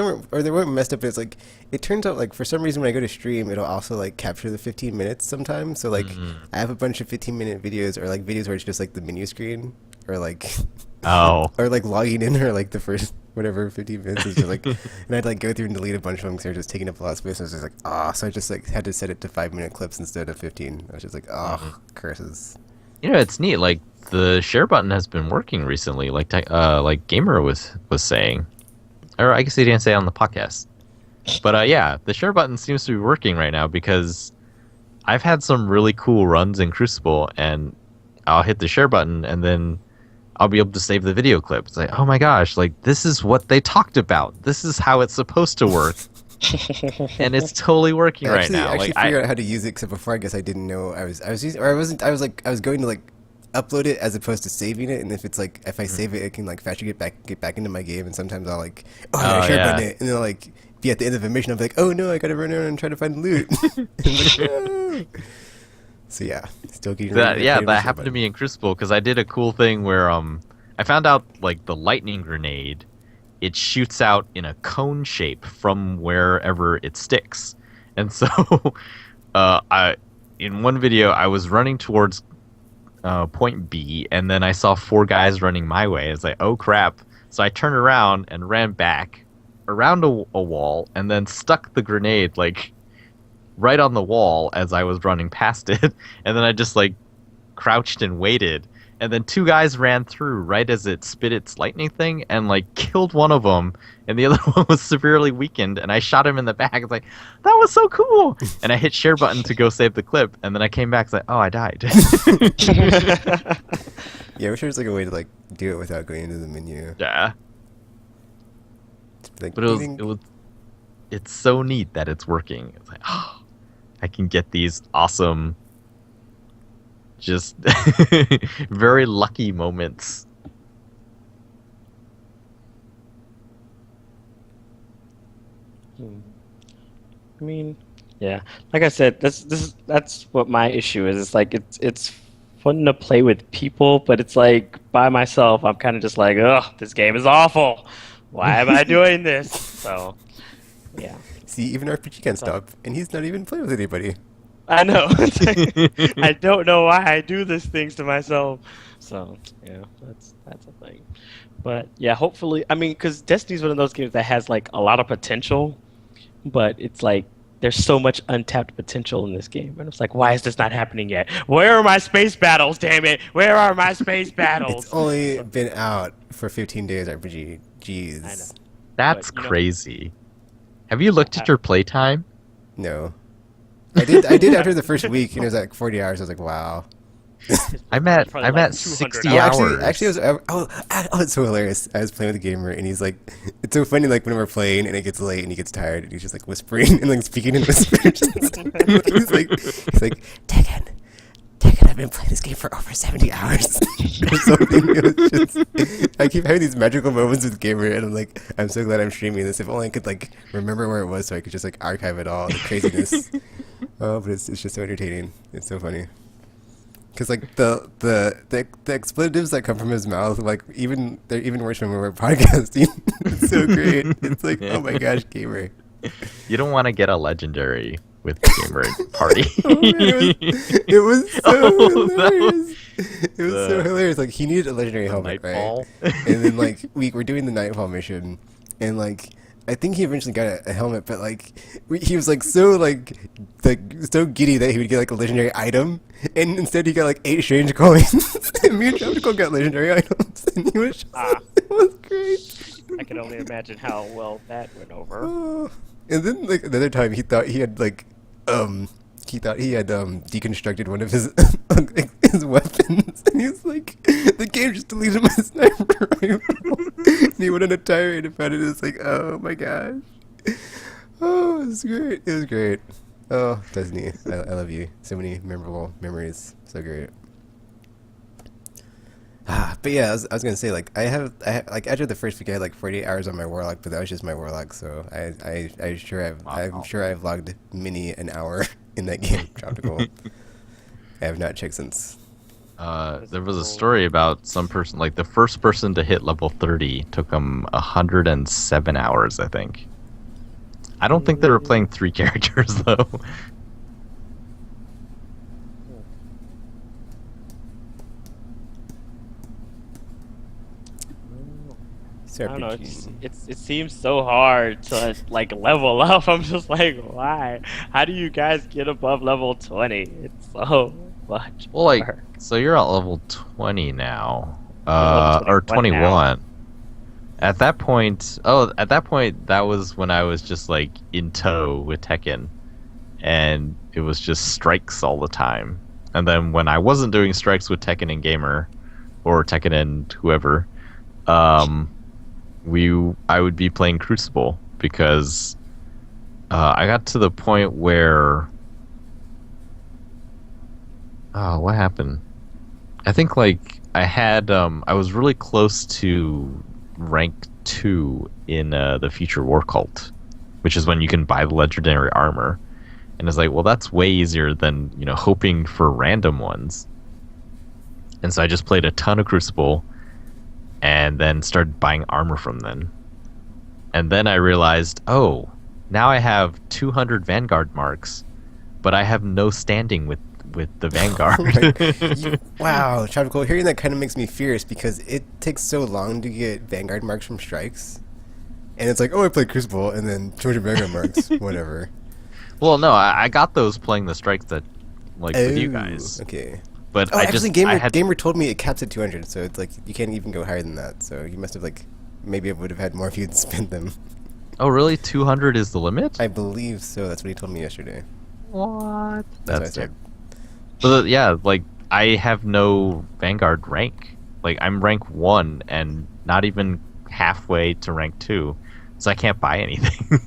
weren't messed up. But it's like it turns out like for some reason when I go to stream, it'll also like capture the 15 minutes sometimes. So like I have a bunch of 15-minute videos, or like videos where it's just like the menu screen, or like or like logging in, or like the first whatever 15 minutes is just like, and I'd like go through and delete a bunch of them because they're just taking up a lot of space. And I was just like, so I just like had to set it to 5-minute clips instead of 15. I was just like, curses. You know, it's neat. Like the share button has been working recently. Like Gamer was saying, or I guess he didn't say it on the podcast. But yeah, the share button seems to be working right now because I've had some really cool runs in Crucible, and I'll hit the share button, and then I'll be able to save the video clip. It's like, oh my gosh, like this is what they talked about. This is how it's supposed to work. And it's totally working right now. I actually Like, figured out how to use it, except before I guess I didn't know I was using, or I wasn't. I was going to like upload it as opposed to saving it, and if it's like if I save it, it can like faster get back into my game, and sometimes I'll like I share button it, and then I'll like be at the end of a mission, I'll be like, oh no, I gotta run around and try to find loot. So yeah, still getting that happened to me in Crucible because I did a cool thing where I found out like the lightning grenade, it shoots out in a cone shape from wherever it sticks, and so in one video I was running towards point B, and then I saw 4 guys running my way. It's like, oh crap! So I turned around and ran back around a wall, and then stuck the grenade like right on the wall as I was running past it, and then I just like crouched and waited, and then 2 guys ran through right as it spit its lightning thing and like killed one of them, and the other one was severely weakened, and I shot him in the back. It's like, that was so cool, and I hit share button to go save the clip, and then I came back. It's like, oh, I died. Yeah, I wish there was like a way to like do it without going into the menu. Yeah, Like, but it's so neat that it's working. It's like, oh, I can get these awesome, just very lucky moments. I mean, yeah. Like I said, that's what my issue is. It's like it's fun to play with people, but it's like by myself, I'm kind of just like, ugh, this game is awful. Why am I doing this? So, yeah. See, even RPG can't stop, and he's not even playing with anybody. I know. I don't know why I do these things to myself. So, yeah, that's a thing. But yeah, hopefully, I mean, because Destiny's one of those games that has like a lot of potential, but it's like there's so much untapped potential in this game, and it's like, why is this not happening yet? Where are my space battles? Damn it! Where are my space battles? It's only been out for 15 days, RPG. Jeez. I know. That's But, crazy. Have you looked at your playtime? No. I did after the first week, and it was like 40 hours. I was like, wow. I'm at Probably I'm like at 200 60 Oh, hours. actually, it's so hilarious. I was playing with a gamer, and he's like, it's so funny, like when we're playing, and it gets late, and he gets tired, and he's just like whispering and like speaking in whispers. He's like, Tekken, I've been playing this game for over 70 hours or something. It was just, I keep having these magical moments with gamer, and I'm like, I'm so glad I'm streaming this. If only I could like remember where it was, so I could just like archive it all, the craziness. Oh, but it's just so entertaining. It's so funny. Because like the expletives that come from his mouth, like they're even worse when we're podcasting. It's so great. It's like, oh my gosh, gamer. You don't want to get a legendary with the gamer party. Oh man, it was so Oh, that hilarious. It was so the- hilarious. Like he needed a legendary helmet, right? Nightfall. And then like we were doing the Nightfall mission, and like I think he eventually got a helmet, but like he was like so so giddy that he would get like a legendary item, and instead he got like 8 strange coins. And me and Tropical got legendary items, and he was just, it was great. I can only imagine how well that went over. Oh. And then like another time he thought he had deconstructed one of his his weapons, and he was like, the game just deleted my sniper rifle. And he went on a tirade about it. It was like, oh my gosh. Oh, it was great. It was great. Oh, Destiny, I love you. So many memorable memories. So great. But yeah, I was gonna say, like I have like after the first week I had like 48 hours on my Warlock, but that was just my Warlock. So I'm sure I've logged many an hour in that game. Tropical. I have not checked since. There was a story about some person, like the first person to hit level 30 took them 107 hours, I think. I don't think they were playing 3 characters though. I don't know. It seems so hard to like level up. I'm just like, why? How do you guys get above level 20? It's so much. Well, like, work. so you're at level 20 now, I'm level or 21 21. At that point, that was when I was just like in tow with Tekken, and it was just strikes all the time. And then when I wasn't doing strikes with Tekken and Gamer, or Tekken and whoever, I would be playing Crucible because I got to the point where what happened? I think like I was really close to rank 2 in the Future War Cult, which is when you can buy the legendary armor, and it's like, well, that's way easier than hoping for random ones. And so I just played a ton of Crucible, and then started buying armor from them. And then I realized, oh, now I have 200 Vanguard marks, but I have no standing with the Vanguard. Wow, Tropical, hearing that kind of makes me fierce because it takes so long to get Vanguard marks from strikes. And it's like, oh, I played Crucible, and then 200 Vanguard marks, whatever. Well, no, I got those playing the strikes that, like, with you guys. Okay. But actually, Gamer told me it caps at 200, so it's like you can't even go higher than that. So you must have like, maybe it would have had more if you'd spent them. Oh, really? 200 is the limit? I believe so. That's what he told me yesterday. What? That's That's what I it. said. But yeah, like I have no Vanguard rank. Like I'm rank 1 and not even halfway to rank 2, so I can't buy anything.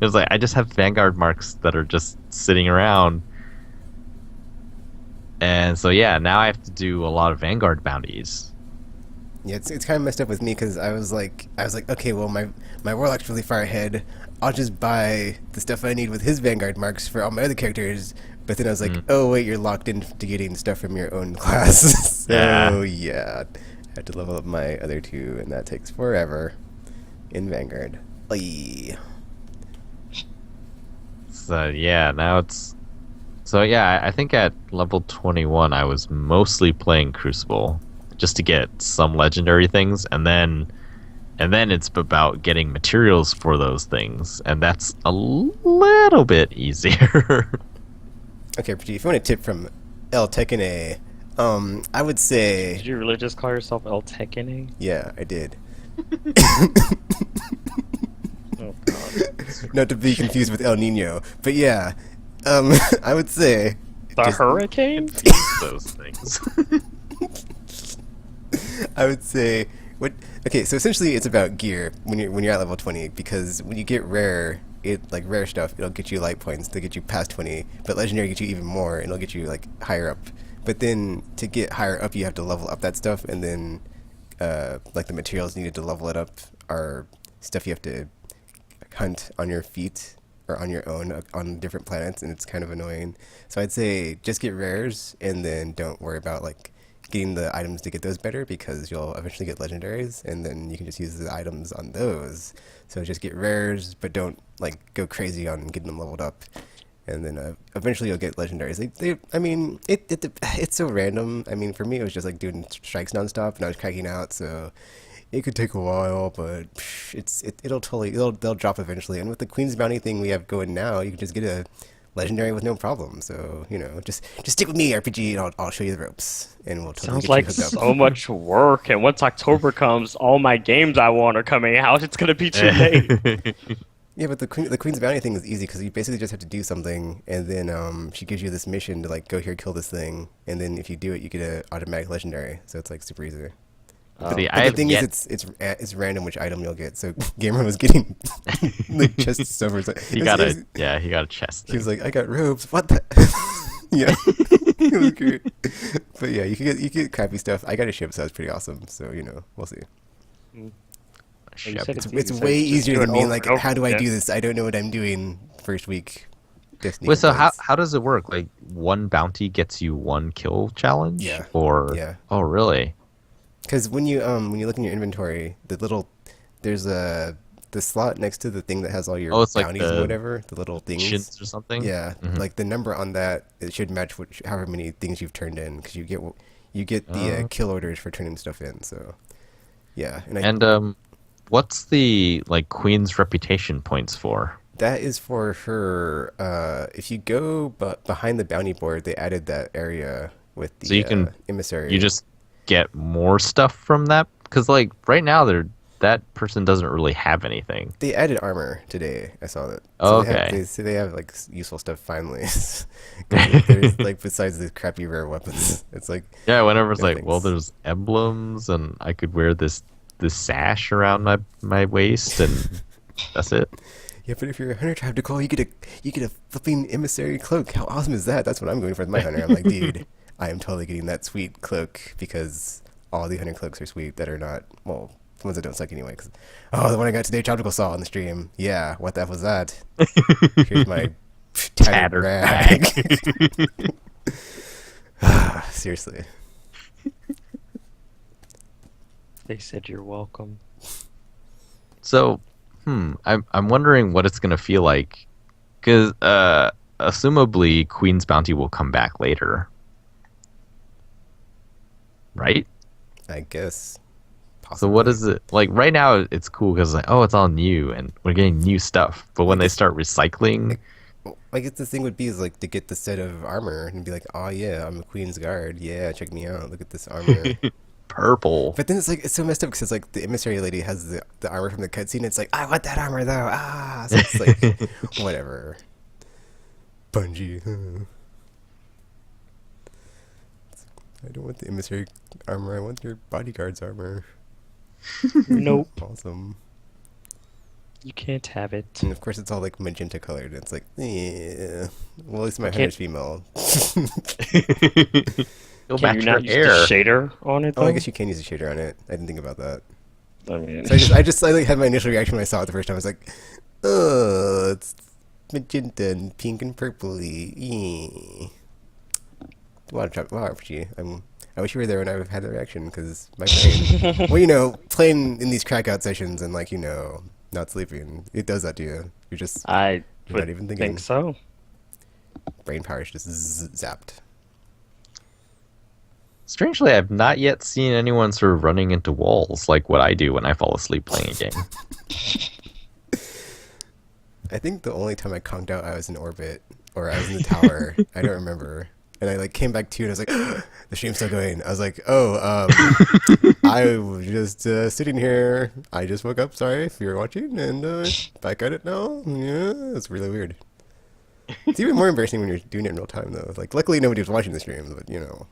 It's like I just have Vanguard marks that are just sitting around. And so yeah, now I have to do a lot of Vanguard bounties. Yeah, it's kind of messed up with me because I was like, okay, well my Warlock's really far ahead. I'll just buy the stuff I need with his Vanguard marks for all my other characters. But then I was like, oh wait, you're locked into getting stuff from your own class. So yeah, I have to level up my other 2, and that takes forever in Vanguard. Oy. So yeah, now it's. So yeah, I think at level 21 I was mostly playing Crucible just to get some legendary things, and then it's about getting materials for those things, and that's a little bit easier. Okay, Prachi, if you want a tip from El Tekene, I would say... Did you really just call yourself El Tekken? Yeah, I did. Oh god. Not to be confused with El Nino, but yeah, I would say The just, hurricane? Use those things. I would say what. Okay, so essentially it's about gear when you're at level 20, because when you get rare, like rare stuff, it'll get you light points to get you past 20, but legendary gets you even more, and it'll get you like higher up. But then to get higher up, you have to level up that stuff, and then like the materials needed to level it up are stuff you have to hunt on your feet or on your own on different planets, and it's kind of annoying. So I'd say just get rares, and then don't worry about like getting the items to get those better, because you'll eventually get legendaries, and then you can just use the items on those. So just get rares, but don't like go crazy on getting them leveled up, and then eventually you'll get legendaries. I mean, it's so random. I mean, for me, it was just like doing strikes nonstop, and I was cracking out, so it could take a while, but they'll drop eventually. And with the Queen's Bounty thing we have going now, you can just get a legendary with no problem. So just stick with me, RPG, and I'll show you the ropes, and we'll totally Sounds get like you hooked up. so much work. And once October comes, all my games I want are coming out. It's gonna be too late. Yeah, but the Queen's Bounty thing is easy, because you basically just have to do something, and then she gives you this mission to like go here, kill this thing, and then if you do it, you get an automatic legendary. So it's like super easy. See, But the thing is, it's random which item you'll get. So Gamer was getting like chest stuff or something. he got a chest. He was like, I got robes. What the? Yeah, it was great. But yeah, you can get crappy stuff. I got a ship, so that's pretty awesome. So we'll see. You said It's easy, so way just easier do than it me. over Like, and over how do I do again. this? I don't know what I'm doing first week. Destiny Wait, so complaints. how does it work? Like one bounty gets you one kill challenge? Yeah. Or Yeah. Oh, really? Because when you look in your inventory, there's the slot next to the thing that has all your Oh, it's like bounties and the whatever, the little things. Shins or something? Yeah, Mhm. like the number on that, it should match however many things you've turned in, because you get the kill orders for turning stuff in. So yeah, And what's the like Queen's reputation points for? that is for her. If you go behind the bounty board, they added that area with the So you can emissary. you just get more stuff from that? Because like right now that person doesn't really have anything. They added armor today. I saw that. Oh, So okay. they have like useful stuff finally. There's like, besides the crappy rare weapons, it's like Yeah, whenever it's no like, well, things. there's emblems, and I could wear this sash around my waist, and that's it. Yeah, but if you're a hunter tactical, you get a flipping emissary cloak. How awesome is that? That's what I'm going for with my hunter. I'm like, dude, I am totally getting that sweet cloak, because all the hunter cloaks are sweet that are not, well, the ones that don't suck anyway. The one I got today, Tropical saw on the stream. Yeah, what the F was that? Here's my tattered Tattered rag. Seriously. They said you're welcome. So, I'm wondering what it's gonna feel like, because assumably Queen's Bounty will come back later, right? I guess. So what Possibly. is it like right now? It's cool because like, oh, it's all new and we're getting new stuff. But when they start recycling, I guess the thing would be is like to get the set of armor and be like, oh yeah, I'm a Queen's Guard. Yeah, check me out. Look at this armor. purple. But then it's so messed up, because like the emissary lady has the armor from the cutscene. It's like, I want that armor though. So it's like whatever. Bungie. I don't want the emissary armor. I want your bodyguard's armor. Nope, Awesome. you can't have it. And of course, it's all like magenta colored. It's like, yeah. Well, at least my Can't- hunter's female. Go Can back you to not your use hair. the shader on it? Oh, I though? guess you can use a shader on it. I didn't think about that. I mean, So I like had my initial reaction when I saw it the first time. I was like, oh, it's magenta and pink and purpley. Wow, RPG. I wish you were there when I had that reaction, because my brain, well, playing in these crackout sessions and like, not sleeping, it does that to you. You're I not would even thinking. think so. Brain power is just zapped. Strangely, I've not yet seen anyone sort of running into walls like what I do when I fall asleep playing a game. I think the only time I conked out, I was in orbit, or I was in the tower. I don't remember. And I like came back to, and I was like, the stream's still going. I was like, I was just sitting here. I just woke up. Sorry if you're watching, and back at it now. Yeah, it's really weird. It's even more embarrassing when you're doing it in real time, though. Like, luckily nobody was watching the stream, but you know,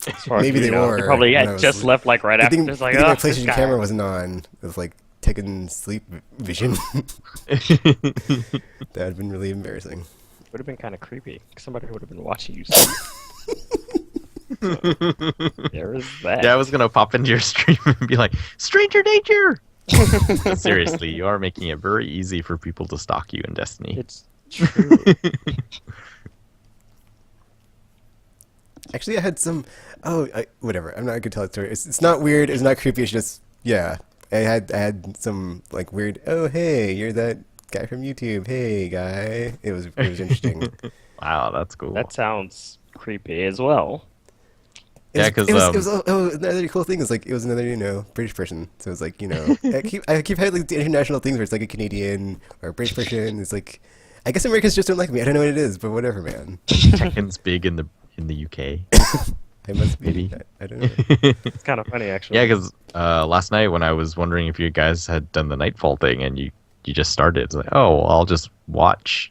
As far as maybe you they know. were. They probably when I was- just left like right Good after. thing, It's like, good thing my oh, this PlayStation guy. camera wasn't on. It was like taking sleep vision. That would have been really embarrassing. Would have been kind of creepy. Somebody would have been watching you. There is that. Yeah, I was gonna pop into your stream and be like, "Stranger danger!" But seriously, you are making it very easy for people to stalk you in Destiny. It's true. Actually, I had some. Whatever. I'm not gonna tell the story. It's not weird. It's not creepy. It's just yeah. I had some like weird. Oh hey, you're that guy from YouTube. Hey guy. It was interesting. Wow, that's cool. That sounds creepy as well. Yeah, 'cause, it was another cool thing is like it was another British person. So it was like I keep having like the international things where it's like a Canadian or a British person. It's like I guess Americans just don't like me. I don't know what it is, but whatever, man. Tekken's big in the UK. I must be. Maybe. I don't know. It's kind of funny, actually. Yeah, because last night when I was wondering if you guys had done the Nightfall thing and you just started, it's like, oh, well, I'll just watch.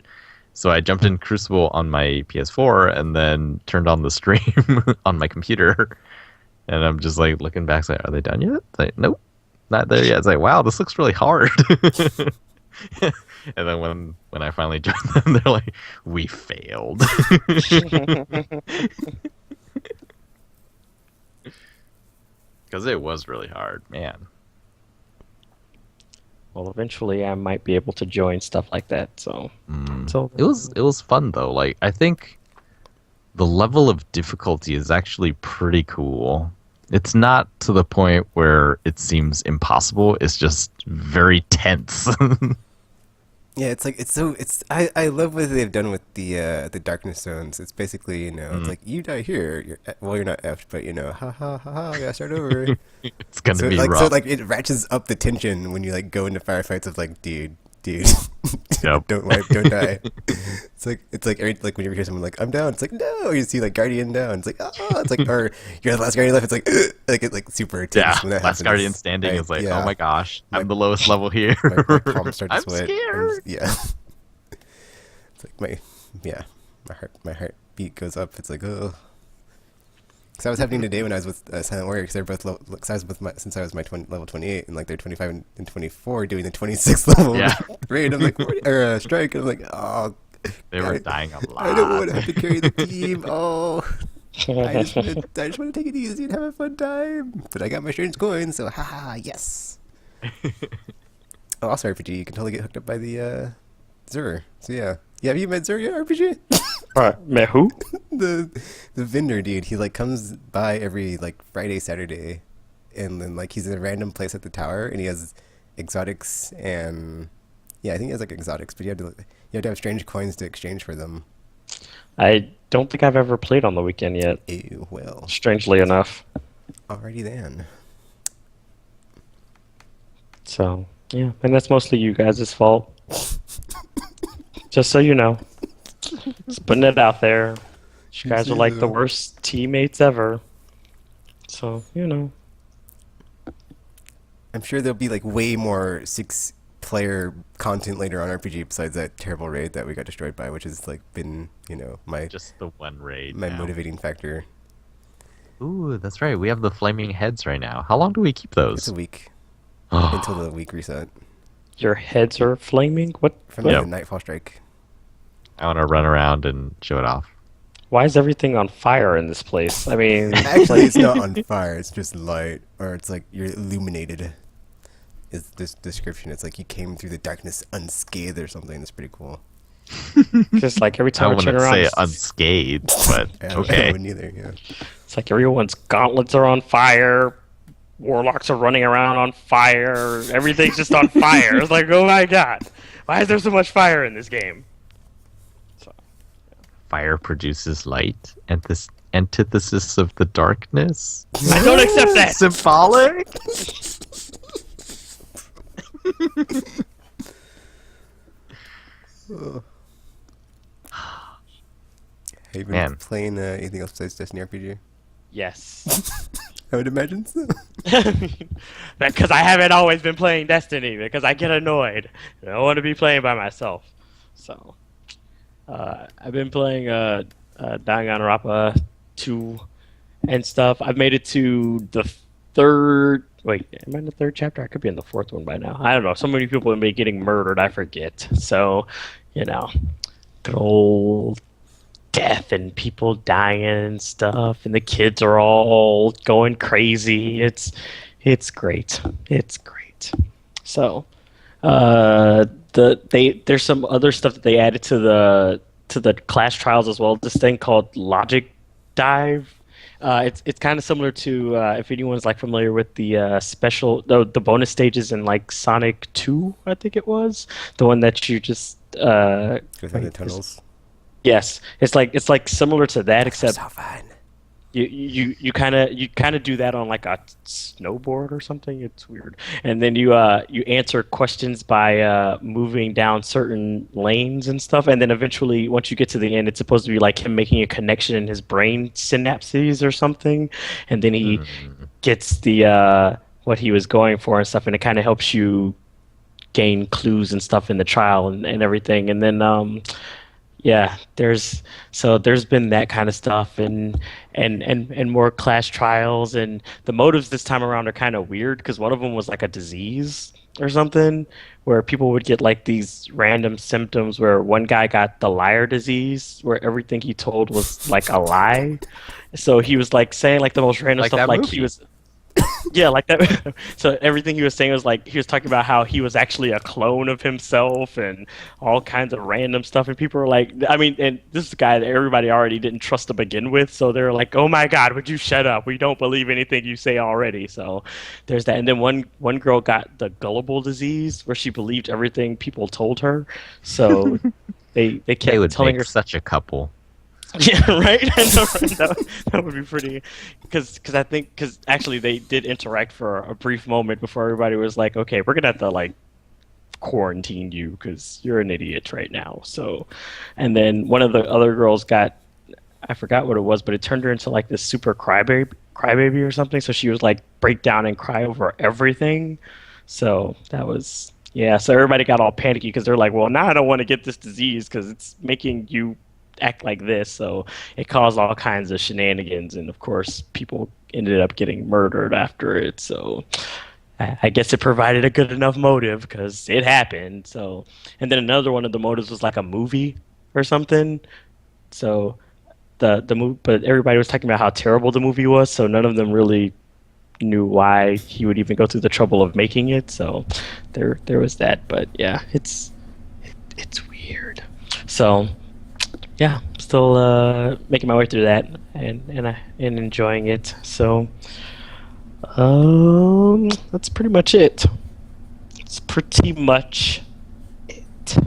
So I jumped in Crucible on my PS4 and then turned on the stream on my computer. And I'm just like looking back, like, are they done yet? It's like, nope, not there yet. It's like, wow, this looks really hard. And then when I finally joined them, they're like, we failed. Because it was really hard, man. Well, eventually I might be able to join stuff like that. So, It was fun though. Like I think the level of difficulty is actually pretty cool. It's not to the point where it seems impossible. It's just very tense. Yeah, it's like I love what they've done with the darkness zones. It's basically it's like you die here, you're not effed, but ha ha ha ha, I gotta start over. It's gonna so be like rough. so like it ratchets up the tension when you like go into firefights of like dude, Yep. don't die. It's like like when you hear someone like I'm down, it's like no, you see like Guardian down, it's like oh, it's like or you're the last Guardian left, it's like it's like super tense Yeah, when that last happens. Guardian standing is like, yeah. oh my gosh, My- I'm the lowest level here. my palms start to I'm sweat. scared. Yeah. It's like my heartbeat goes up. It's like oh. So that was happening today when I was with Silent Warrior because they're both since I was level 28 and like they're 25 and 24 doing the 26th level Yeah. raid. I'm like strike. And I'm like oh. They were God, dying a lot. I don't want to have to carry the team. Oh. I just want to take it easy and have a fun time. But I got my strange coin, so haha, yes. Oh, also RPG, you can totally get hooked up by the Zur. So yeah. Yeah, have you met Zur yet, RPG? Met who? the vendor dude. He like comes by every like Friday, Saturday, and then like he's in a random place at the tower, and he has exotics and yeah, I think he has like exotics, but you have to have strange coins to exchange for them. I don't think I've ever played on the weekend yet. Ew, well, Strangely enough. alrighty then. So yeah, and that's mostly you guys' fault. Just so you know, just putting it out there. You guys are like the worst teammates ever. So I'm sure there'll be like way more 6-player content later on RPG besides that terrible raid that we got destroyed by, which has like been my Just the one raid. my now. motivating factor. Ooh, that's right. We have the flaming heads right now. How long do we keep those? It's a week until the week reset your heads are flaming. What? from Yep. the Nightfall strike. I want to run around and show it off. Why is everything on fire in this place? I mean, Actually, it's not on fire. It's just light, or it's like you're illuminated. Is this description? It's like you came through the darkness unscathed or something. That's pretty cool. just like every I time I turn wouldn't around, say unscathed, but I okay. wouldn't either. Yeah. it's like everyone's gauntlets are on fire. Warlocks are running around on fire. Everything's just on fire. It's like, oh my god, why is there so much fire in this game? Fire produces light, and this antithesis of the darkness. I don't accept that. Symbolic. Have you been Man. playing anything else besides Destiny RPG? Yes. I would imagine so. Because I haven't always been playing Destiny because I get annoyed. I don't want to be playing by myself. So, I've been playing Danganronpa 2 and stuff. I've made it to the third. Wait, am I in the third chapter? I could be in the fourth one by now. I don't know. So many people have been getting murdered. I forget. So, you know, good old death and people dying and stuff, and the kids are all going crazy. It's great. It's great. So, there's some other stuff that they added to the class trials as well. This thing called Logic Dive. It's kind of similar to if anyone's like familiar with the the bonus stages in like Sonic 2, I think it was the one that you just Go through the tunnels. yes, it's like similar to that except So fun. you kind of do that on like a snowboard or something. It's weird, and then you answer questions by moving down certain lanes and stuff, and then eventually once you get to the end, it's supposed to be like him making a connection in his brain synapses or something, and then he gets the what he was going for and stuff, and it kind of helps you gain clues and stuff in the trial and everything, and then yeah, there's been that kind of stuff and more class trials, and the motives this time around are kind of weird because one of them was like a disease or something where people would get like these random symptoms where one guy got the liar disease where everything he told was like a lie. So he was like saying like the most random Like stuff that like movie. he was yeah, like that. So everything he was saying was like he was talking about how he was actually a clone of himself and all kinds of random stuff. And people were like, I mean, and this is a guy that everybody already didn't trust to begin with. So they're like, oh my God, would you shut up? We don't believe anything you say already. So there's that. And then one girl got the gullible disease where she believed everything people told her. So they They kept would telling make her. such a couple. Yeah, right. I know, right? That would be pretty. Because I think because actually they did interact for a brief moment before everybody was like, okay, we're gonna have to like quarantine you because you're an idiot right now. So, and then one of the other girls got I forgot what it was, but it turned her into like this super crybaby or something. So she was like break down and cry over everything. So that was yeah. So everybody got all panicky because they're like, well, now I don't want to get this disease because it's making you act like this. So it caused all kinds of shenanigans, and of course, people ended up getting murdered after it. So I guess it provided a good enough motive because it happened. So, and then another one of the motives was like a movie or something. So the movie, but everybody was talking about how terrible the movie was. So none of them really knew why he would even go through the trouble of making it. So there was that. But yeah, it's weird. So yeah, still making my way through that and enjoying it. So that's pretty much it. It's pretty much it.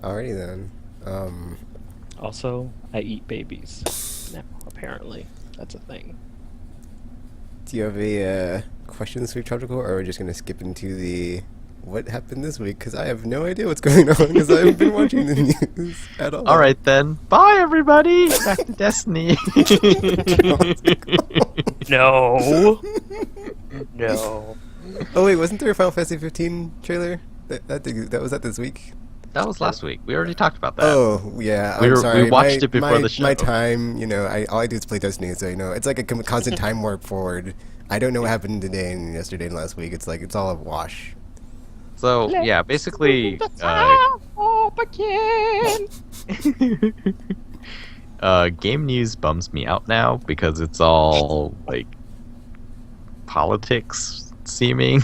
Alrighty then. Also, I eat babies now. Apparently, that's a thing. Do you have a question this week, Tropical, or are we just gonna skip into the what happened this week? Because I have no idea what's going on because I haven't been watching the news at all. All right then. Bye everybody. Back to Destiny. No. No. Oh wait, wasn't there a Final Fantasy 15 trailer? That was that this week. That was last week. We already talked about that. Oh yeah, We I'm were- sorry. we watched it before the show. My time, all I do is play Destiny, so it's like a constant time warp forward. I don't know what happened today and yesterday and last week. It's like it's all a wash. So yeah, basically, game news bums me out now because it's all like politics seeming.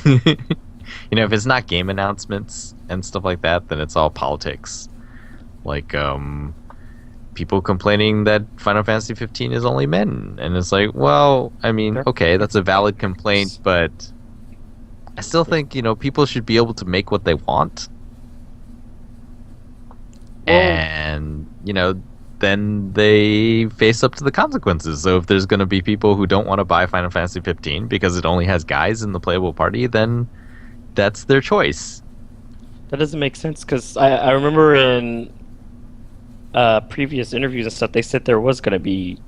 If it's not game announcements and stuff like that, then it's all politics. Like people complaining that Final Fantasy 15 is only men, and it's like, well, I mean, okay, that's a valid complaint, but I still think people should be able to make what they want, and then they face up to the consequences. So if there's going to be people who don't want to buy Final Fantasy 15 because it only has guys in the playable party, then that's their choice. That doesn't make sense because I remember in previous interviews and stuff, they said there was going to be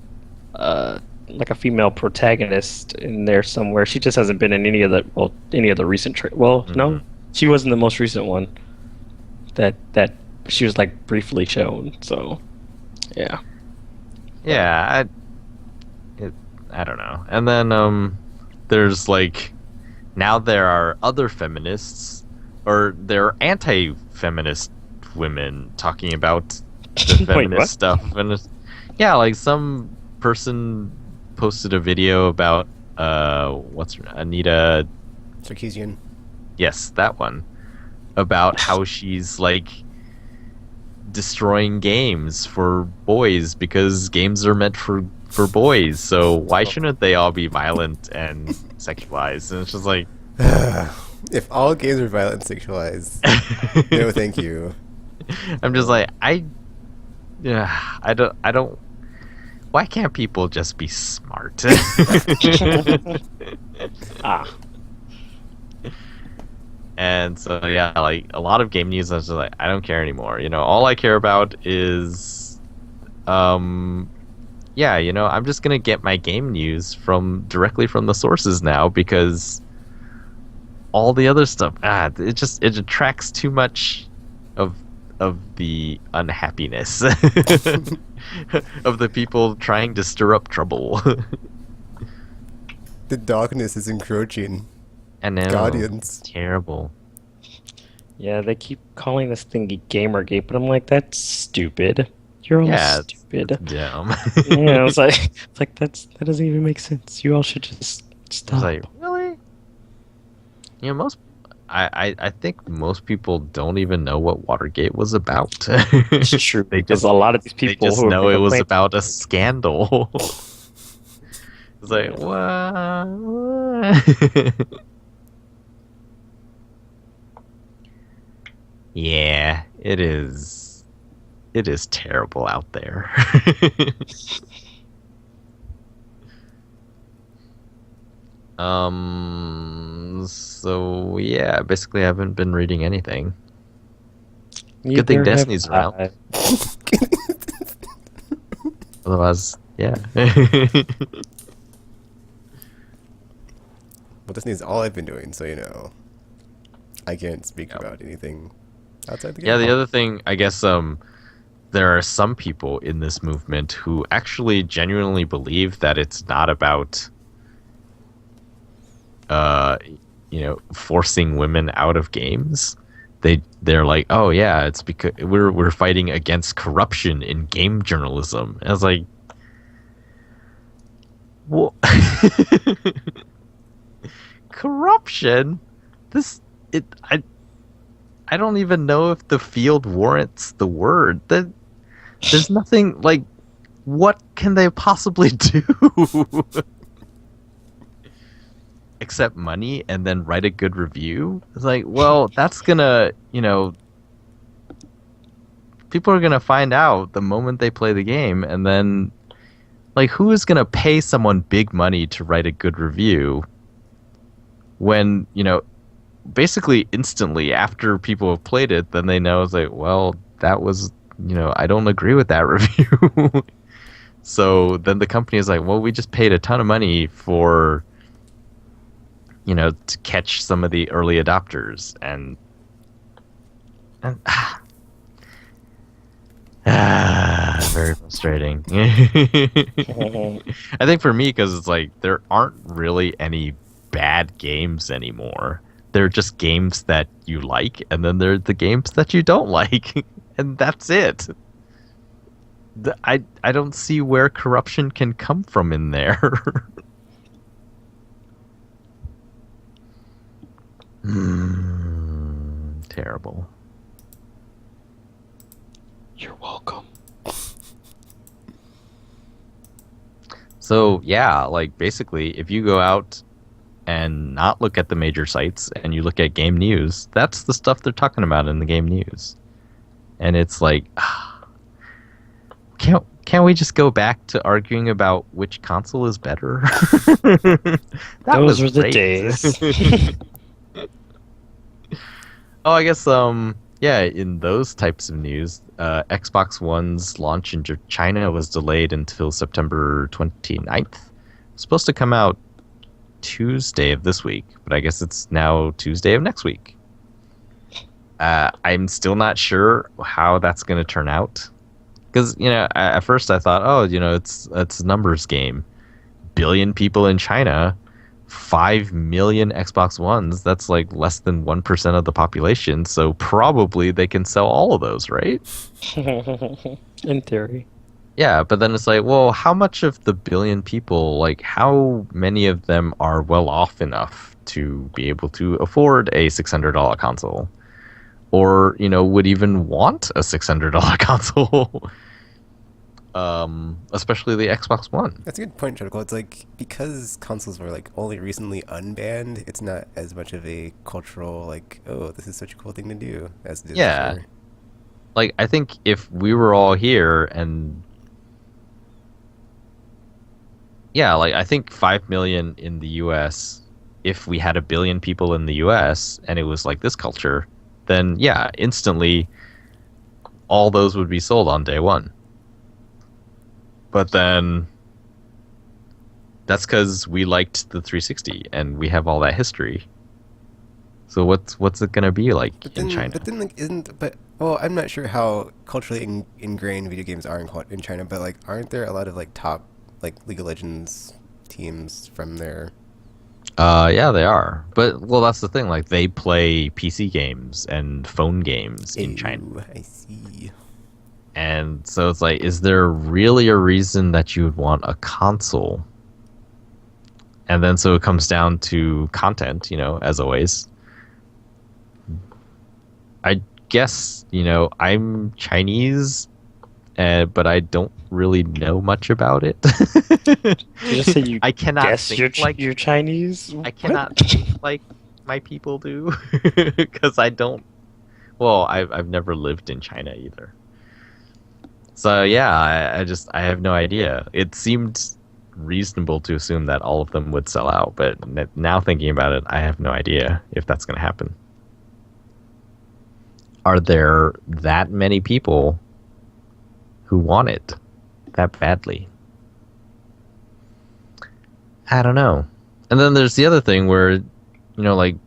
like a female protagonist in there somewhere. She just hasn't been in any of the recent no, she wasn't the most recent one that she was like briefly shown. So yeah. Yeah, I don't know. And then there's like now there are other feminists or there are anti-feminist women talking about the Wait, what? feminist stuff, and yeah, like some person posted a video about what's her, Anita, Sarkeesian. yes, that one, about how she's like destroying games for boys because games are meant for boys. So why shouldn't they all be violent and sexualized? And it's just like, If all games are violent and sexualized, no, thank you. I'm just like, yeah, I don't. Why can't people just be smart? Ah, And so yeah, like a lot of game news, I was just like, I don't care anymore. All I care about is, yeah, I'm just gonna get my game news directly from the sources now because all the other stuff, it attracts too much of the unhappiness of the people trying to stir up trouble. The darkness is encroaching. And now, Guardians. terrible. yeah. They keep calling this thing Gamergate, but I'm like, that's stupid. You're all Yeah, stupid. Dumb. Yeah, it's like that doesn't even make sense. You all should just I was stop. like, really? Most I think most people don't even know what Watergate was about. It's true. They Because just a lot of these they people just who are know it was complaining- about a scandal. It's like, what? Yeah, it is. It is terrible out there. So yeah, basically I haven't been reading anything. Good thing Neither have Destiny's around. I. Otherwise, yeah. Well, this is all I've been doing, so I can't speak about anything outside the game. Yeah, the other thing, I guess, there are some people in this movement who actually genuinely believe that it's not about, forcing women out of games. They're like, oh yeah, it's because we're fighting against corruption in game journalism. And I was like, well, corruption? I don't even know if the field warrants the word. There's nothing, like, what can they possibly do? Except money and then write a good review? It's like, well, that's gonna, people are gonna find out the moment they play the game, and then, like, who is gonna pay someone big money to write a good review when, basically instantly after people have played it, then they know it's like, well, that was, I don't agree with that review. So then the company is like, well, we just paid a ton of money for, to catch some of the early adopters, and very frustrating. I think for me, because it's like there aren't really any bad games anymore. They're just games that you like, and then they're the games that you don't like, and that's it. I don't see where corruption can come from in there. Terrible. You're welcome. So yeah, like basically, if you go out and not look at the major sites and you look at game news, that's the stuff they're talking about in the game news. And it's like, can't we just go back to arguing about which console is better? Those were the great. days. Oh, I guess yeah, in those types of news, Xbox One's launch in China was delayed until September 29th. It's supposed to come out Tuesday of this week, but I guess it's now Tuesday of next week. I'm still not sure how that's going to turn out. Because, at first I thought, oh, it's a numbers game. Billion people in China, 5 million Xbox Ones. That's like less than 1% of the population. So probably they can sell all of those, right? In theory. Yeah, but then it's like, well, how much of the billion people, like, how many of them are well off enough to be able to afford a $600 console? Or, would even want a $600 console? Especially the Xbox One. That's a good point, Chuticle. It's like, because consoles were like only recently unbanned, it's not as much of a cultural, like, oh, this is such a cool thing to do as it is Yeah. before. Like, I think if we were all here and yeah, like I think 5 million in the US, if we had a billion people in the US and it was like this culture, then yeah, instantly all those would be sold on day one. But then that's because we liked the 360 and we have all that history. So what's it gonna be like in China? But then, like, well, I'm not sure how culturally ingrained video games are in China, but like, aren't there a lot of like top, like, League of Legends teams from there? Yeah, they are. But well, that's the thing. Like they play PC games and phone games in China. Ooh, I see. And so it's like, is there really a reason that you would want a console? And then so it comes down to content, as always. I guess, I'm Chinese, but I don't really know much about it. You just say you I cannot guess think you're Chinese? I cannot think like my people do because I don't. Well, I've never lived in China either. So yeah, I have no idea. It seemed reasonable to assume that all of them would sell out, but now thinking about it, I have no idea if that's going to happen. Are there that many people who want it that badly? I don't know. And then there's the other thing where, like,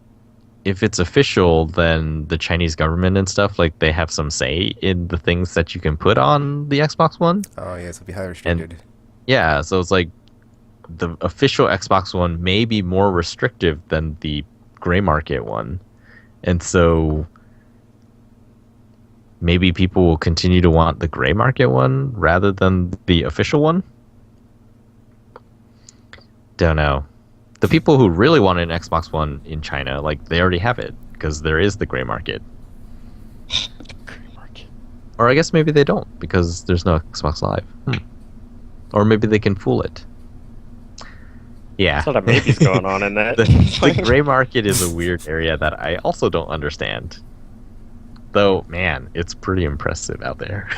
if it's official, then the Chinese government and stuff, like, they have some say in the things that you can put on the Xbox One. Oh yes, it'll be highly restricted. Yeah, so it's like the official Xbox One may be more restrictive than the gray market one. And so maybe people will continue to want the gray market one rather than the official one. Don't know. The people who really want an Xbox One in China, like, they already have it because there is the gray market. Gray market. Or I guess maybe they don't because there's no Xbox Live. Or maybe they can fool it. Yeah. There's a lot of maybes going on in that. The gray market is a weird area that I also don't understand. Though, man, it's pretty impressive out there.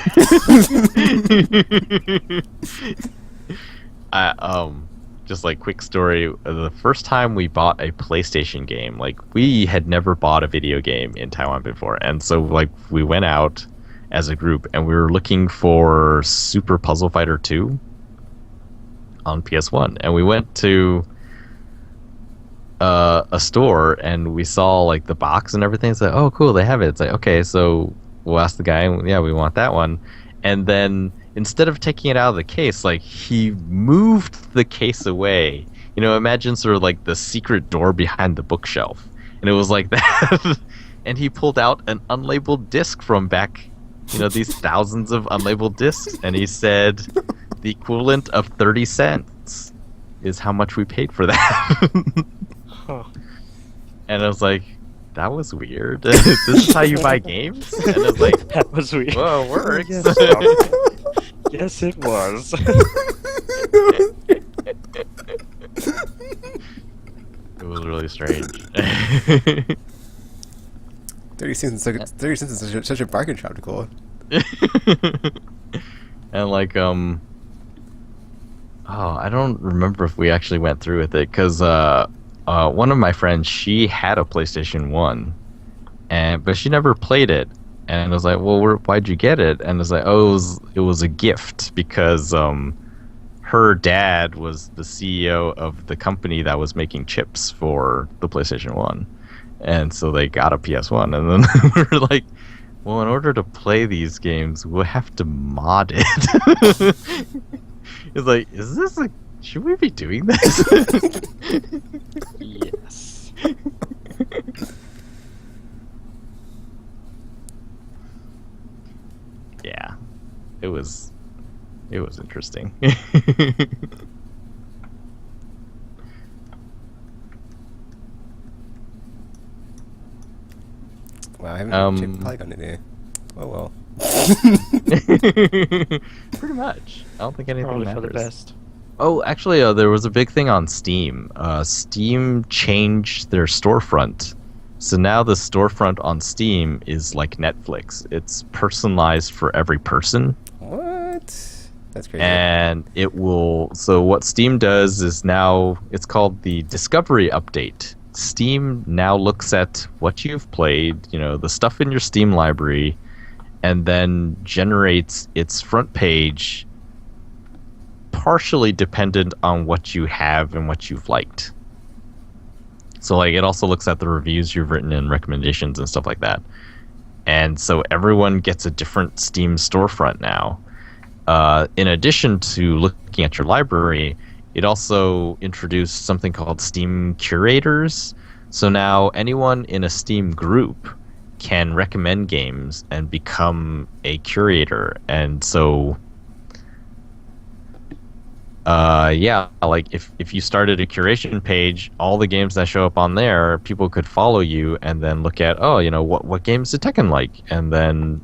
Just like quick story, the first time we bought a PlayStation game, like we had never bought a video game in Taiwan before, and so like we went out as a group and we were looking for Super Puzzle Fighter 2 on PS1, and we went to a store and we saw like the box and everything. It's like, oh cool, they have it. It's like, okay, so we'll ask the guy, yeah, we want that one. And then instead of taking it out of the case, like he moved the case away. Imagine sort of like the secret door behind the bookshelf. And it was like that. And he pulled out an unlabeled disc from back, these thousands of unlabeled discs. And he said the equivalent of 30 cents is how much we paid for that. Huh. And I was like, that was weird. This is how you buy games? And I was like, That was weird. whoa, it works. Yes, it was. It was really strange. 30 cents is such a bargain shop to call. And like, oh, I don't remember if we actually went through with it, because one of my friends, she had a PlayStation 1, but she never played it. And I was like, well, why'd you get it? And it's like, oh, it was a gift because her dad was the CEO of the company that was making chips for the PlayStation 1. And so they got a PS1, and then we were like, well, in order to play these games, we'll have to mod it. It's like, is this a... Should we be doing this? Yes. Yeah. It was interesting. Wow, I haven't checked Polygon today. Oh well. Pretty much. I don't think anything Probably matters. for the best. Oh, actually, there was a big thing on Steam. Steam changed their storefront. So now the storefront on Steam is like Netflix. It's personalized for every person. What? That's crazy. And it will... So what Steam does is now... It's called the Discovery Update. Steam now looks at what you've played, the stuff in your Steam library, and then generates its front page partially dependent on what you have and what you've liked. So like it also looks at the reviews you've written and recommendations and stuff like that. And so everyone gets a different Steam storefront now. In addition to looking at your library, it also introduced something called Steam Curators. So now anyone in a Steam group can recommend games and become a curator. And so like if you started a curation page, all the games that show up on there, people could follow you and then look at, what games did Tekken like? And then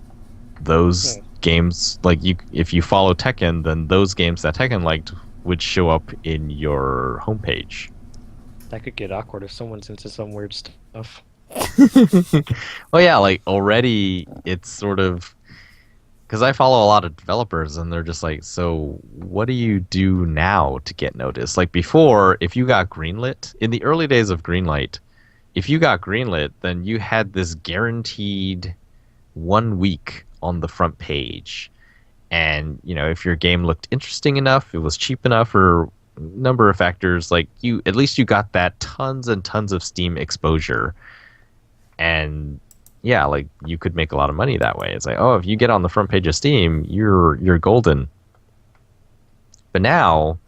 those games, like if you follow Tekken, then those games that Tekken liked would show up in your homepage. That could get awkward if someone's into some weird stuff. Well, yeah, like already it's sort of... Because I follow a lot of developers, and they're just like, so what do you do now to get noticed? Like before, if you got greenlit, in the early days of Greenlight, if you got greenlit, then you had this guaranteed 1 week on the front page. And, if your game looked interesting enough, it was cheap enough, or a number of factors, like at least you got that tons and tons of Steam exposure. And yeah, like you could make a lot of money that way. It's like, oh, if you get on the front page of Steam, you're golden. But now,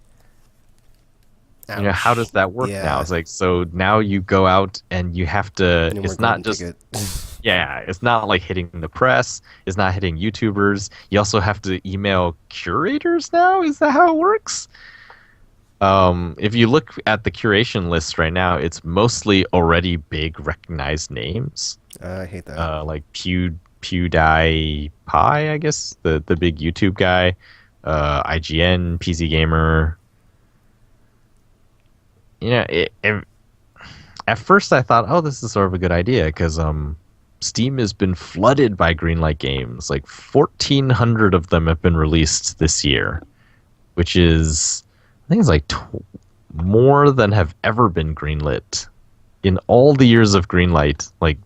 Ouch. how does that work Yeah. now? It's like, so now you go out and you have to... Any more It's not golden just... ticket? Yeah, it's not like hitting the press. It's not hitting YouTubers. You also have to email curators now? Is that how it works? If you look at the curation list right now, it's mostly already big recognized names. I hate that. Like PewDiePie, I guess, the big YouTube guy, IGN, PC Gamer. At first I thought, oh, this is sort of a good idea, because Steam has been flooded by Greenlight games. Like 1,400 of them have been released this year, which is, I think it's like more than have ever been greenlit in all the years of Greenlight. Like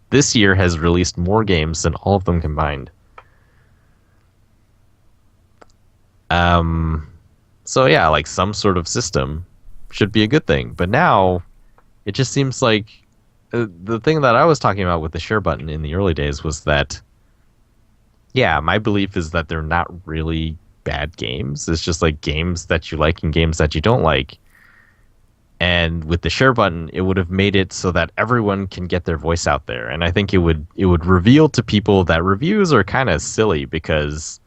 this year has released more games than all of them combined. So yeah, like some sort of system should be a good thing. But now it just seems like the thing that I was talking about with the share button in the early days was that, yeah, my belief is that they're not really bad games. It's just like games that you like and games that you don't like. And with the share button, it would have made it so that everyone can get their voice out there. And I think it would reveal to people that reviews are kind of silly, because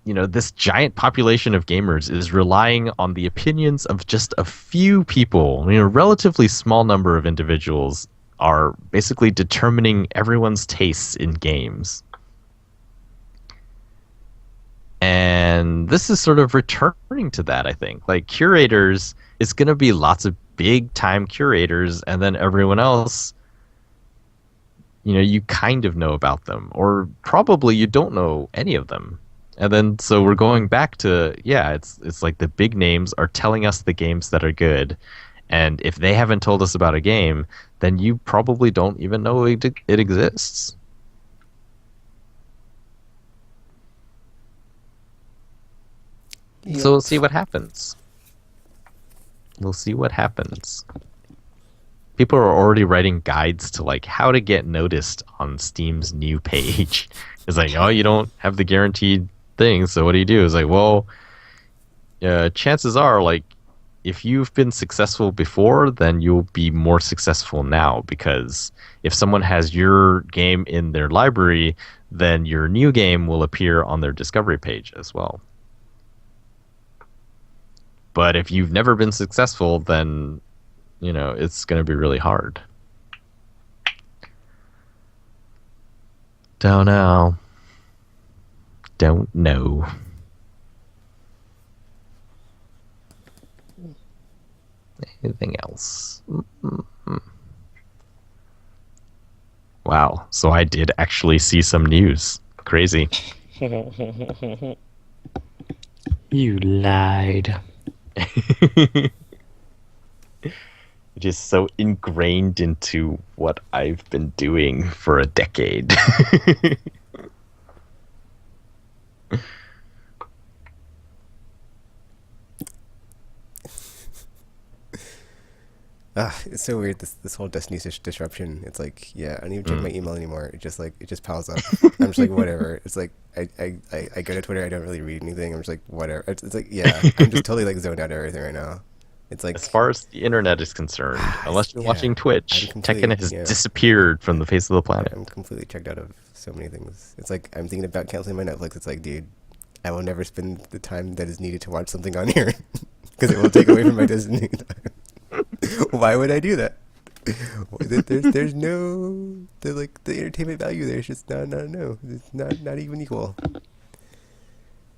this giant population of gamers is relying on the opinions of just a few people. A relatively small number of individuals are basically determining everyone's tastes in games. And this is sort of returning to that, I think. Like curators, it's going to be lots of big time curators, and then everyone else, you kind of know about them, or probably you don't know any of them. And then so we're going back to, yeah, it's like the big names are telling us the games that are good. And if they haven't told us about a game, then you probably don't even know it exists. Yep. So we'll see what happens. We'll see what happens. people are already writing guides to like how to get noticed on Steam's new page. It's like, oh, you don't have the guaranteed thing, so what do you do? It's like, well, chances are, like, if you've been successful before, then you'll be more successful now, because if someone has your game in their library, then your new game will appear on their discovery page as well. But if you've never been successful, then, it's going to be really hard. Don't know. Don't know. Anything else? Wow. So I did actually see some news. Crazy. You lied. It is so ingrained into what I've been doing for a decade. It's so weird, this whole Destiny disruption. It's like, yeah, I don't even check my email anymore. It just piles up. I'm just like, whatever. It's like I go to Twitter, I don't really read anything. I'm just like, whatever. It's like, yeah, I'm just totally like zoned out of everything right now. It's like, as far as the internet is concerned, unless you're watching Twitch, Tekken has yeah. disappeared from the face of the planet. I'm completely checked out of so many things. It's like I'm thinking about canceling my Netflix. It's like, dude, I will never spend the time that is needed to watch something on here because it will take away from my Destiny time. Why would I do that? There's no the entertainment value there. It's just no. It's not even equal.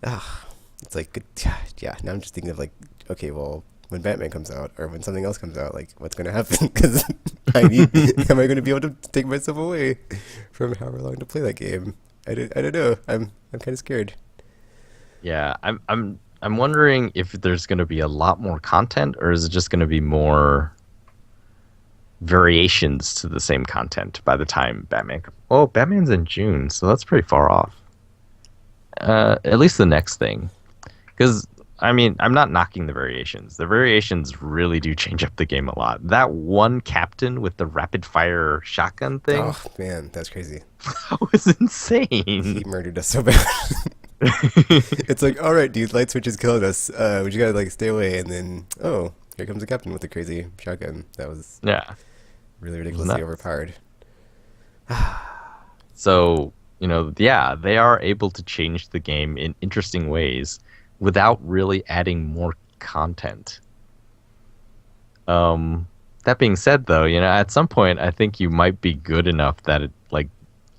It's like, yeah. Now I'm just thinking of like, okay, well, when Batman comes out or when something else comes out, like what's gonna happen? Because am I gonna be able to take myself away from however long to play that game? I don't know. I'm kind of scared. Yeah, I'm wondering if there's going to be a lot more content, or is it just going to be more variations to the same content by the time Batman comes? Oh, Batman's in June, so that's pretty far off. At least the next thing. Because, I mean, I'm not knocking the variations. The variations really do change up the game a lot. That one captain with the rapid-fire shotgun thing... Oh, man, that's crazy. That was insane. He murdered us so bad. It's like, all right, dude, light switch is killing us. We just gotta like stay away, and then here comes the captain with the crazy shotgun. That was really ridiculously overpowered. So they are able to change the game in interesting ways without really adding more content. That being said, though, at some point I think you might be good enough that it, like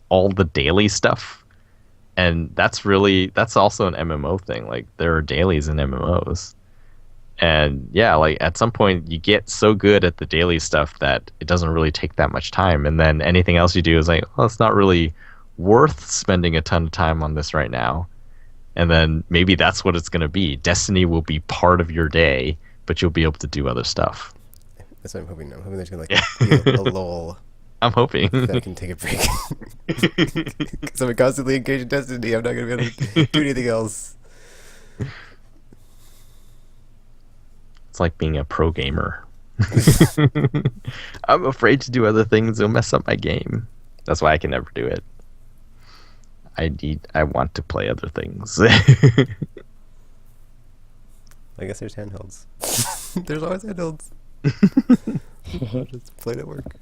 all the daily stuff. And that's also an MMO thing. Like, there are dailies in MMOs. And yeah, like at some point you get so good at the daily stuff that it doesn't really take that much time. And then anything else you do is like, well, it's not really worth spending a ton of time on this right now. And then maybe that's what it's going to be. Destiny will be part of your day, but you'll be able to do other stuff. That's what I'm hoping. I'm hoping there's going to be a lull. I'm hoping that I can take a break. Because I'm constantly engaged in Destiny. I'm not going to be able to do anything else. It's like being a pro gamer. I'm afraid to do other things. It'll mess up my game. That's why I can never do it. I want to play other things. I guess there's handhelds. There's always handhelds. Just play it at work.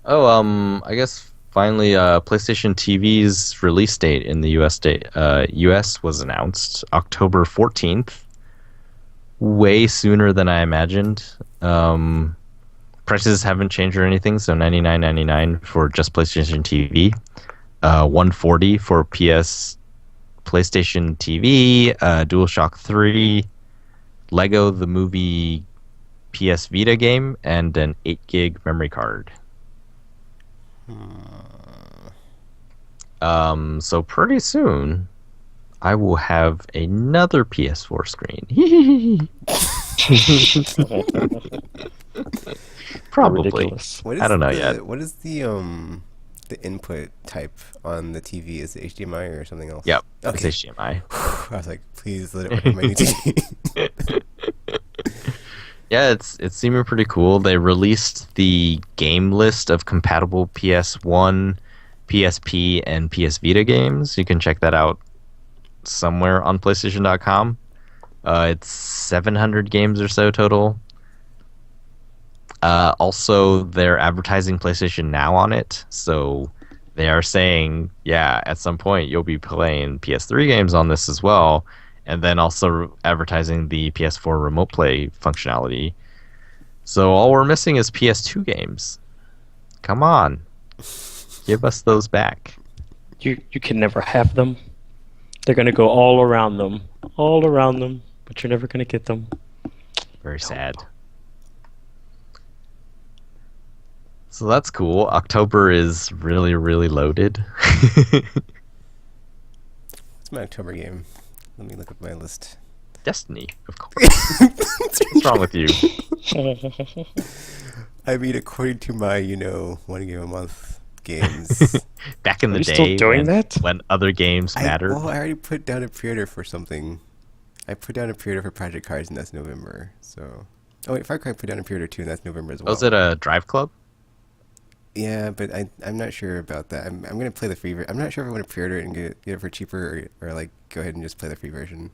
Oh, I guess finally, PlayStation TV's release date in the US was announced October 14th. Way sooner than I imagined. Prices haven't changed or anything, so $99.99 for just PlayStation TV, $140 for PlayStation TV, DualShock 3, Lego the Movie PS Vita game, and an 8 GB memory card. So pretty soon, I will have another PS4 screen. Probably. Ridiculous. I don't know yet. What is the input type on the TV? Is it HDMI or something else? Yep, Okay. it's HDMI. I was like, please let it work on my new TV. Yeah, it's seeming pretty cool. They released the game list of compatible PS1, PSP, and PS Vita games. You can check that out somewhere on PlayStation.com. It's 700 games or so total. Also, they're advertising PlayStation Now on it, so they are saying, yeah, at some point you'll be playing PS3 games on this as well, and then also advertising the PS4 Remote Play functionality. So all we're missing is PS2 games. Come on, give us those back. You can never have them. They're gonna go all around them, but you're never gonna get them. Very sad. So that's cool. October is really, really loaded. What's my October game? Let me look at my list. Destiny, of course. What's wrong with you? I mean, according to my, one game a month games. Back in the Are you day, still doing that? when other games mattered. I already put down a pre-order for something. I put down a pre-order for Project Cars, and that's November. So, oh wait, Far Cry put down a pre-order too, and that's November as well. Was it a Drive Club? Yeah, but I'm not sure about that. I'm gonna play the free version. I'm not sure if I want to pre-order it and get it for cheaper or like go ahead and just play the free version.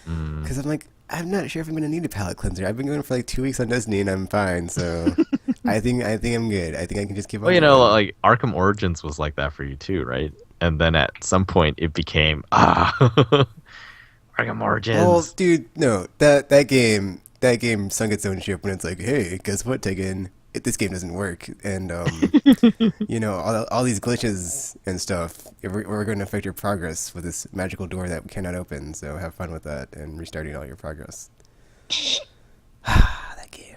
Because I'm not sure if I'm gonna need a palate cleanser. I've been going for like 2 weeks on Destiny and I'm fine. So I think I'm good. I think I can just keep on. Well, like Arkham Origins was like that for you too, right? And then at some point it became Arkham Origins. Oh, dude, no, that game sunk its own ship when it's like, hey, guess what, Tegan? This game doesn't work, and all these glitches and stuff. We're going to affect your progress with this magical door that we cannot open. So have fun with that and restarting all your progress. That game.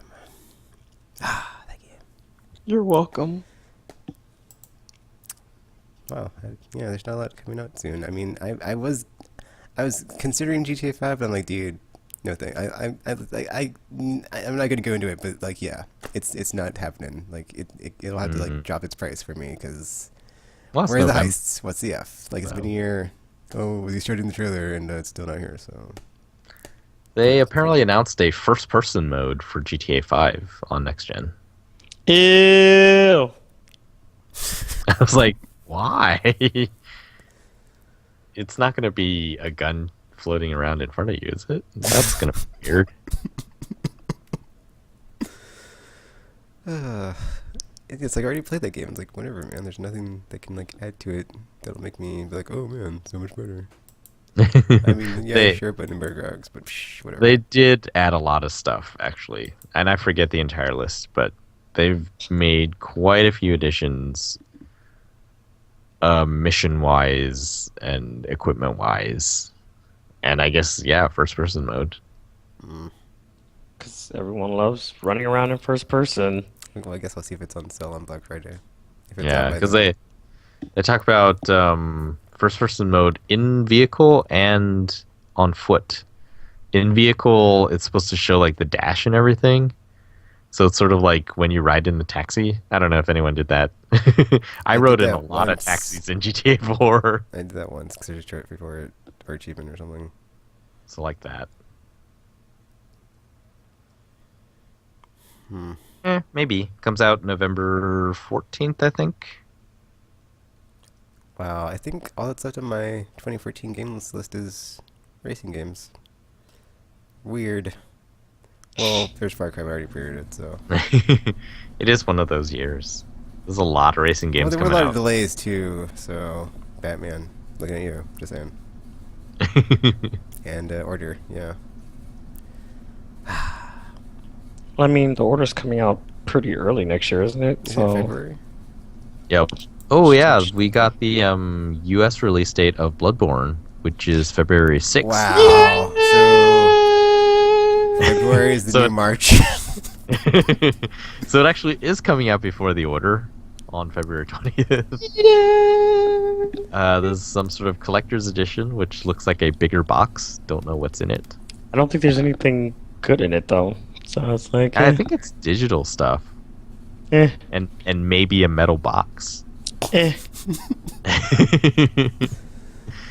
That game. You're welcome. Wow. There's not a lot coming out soon. I mean, I was considering GTA 5, but I'm like, dude. No thing. I'm not gonna go into it, but like, yeah, it's not happening. Like, it'll have to like drop its price for me because where are the heists? What's the F? Like, it's been a year. Oh, we started in the trailer and it's still not here. So they apparently announced a first-person mode for GTA 5 on next gen. Ew. I was like, why? It's not gonna be a gun floating around in front of you, is it? That's gonna be weird. It's like I already played that game. It's like, whatever, man. There's nothing that can like add to it that'll make me be like, oh man, so much better. I mean, yeah, sure, but in Burgrogs, but whatever. They did add a lot of stuff actually, and I forget the entire list, but they've made quite a few additions, mission-wise and equipment-wise. And I guess, first-person mode. Because everyone loves running around in first person. Well, I guess I'll see if it's on sale on Black Friday. Yeah, because they talk about first-person mode in vehicle and on foot. In vehicle, it's supposed to show like the dash and everything. So it's sort of like when you ride in the taxi. I don't know if anyone did that. I rode in a lot of taxis in GTA 4. I did that once because I just tried before it for achievement or something. So like that. Maybe. Comes out November 14th, I think. Wow, I think all that's left on my 2014 games list is racing games. Weird. Well, there's Far Cry, I already pre-ordered it, so. It is one of those years. There's a lot of racing games coming out. There were a lot of delays, too, so. Batman. Looking at you, just saying. And Order, yeah. Well, I mean, the Order's coming out pretty early next year, isn't it? Is it February? Yep. Oh, yeah, we got the U.S. release date of Bloodborne, which is February 6th. Wow. So February is the new March. So it actually is coming out before the Order on February 20th. There's some sort of collector's edition, which looks like a bigger box. Don't know what's in it. I don't think there's anything good in it, though. So it's like... I think it's digital stuff. And maybe a metal box. I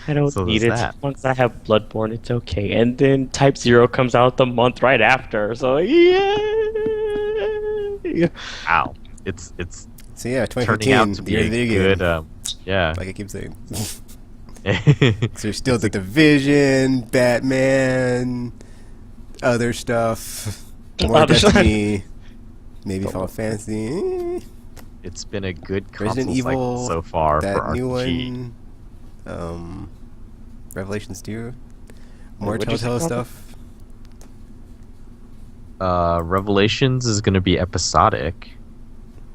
don't need it. As long as I have Bloodborne, it's okay. And then Type 0 comes out the month right after. So, yeah. Wow, it's So yeah, turning out 2015, to the be year a of the video good. game, Yeah. like I keep saying. So there's still It's The Division, Batman, other stuff, more Other stuff. Destiny, maybe Final Fantasy. It's been a good Resident console cycle Evil, so far for that new RPG. one, Revelations 2, more what'd you say Telltale about that? stuff. Revelations is going to be episodic.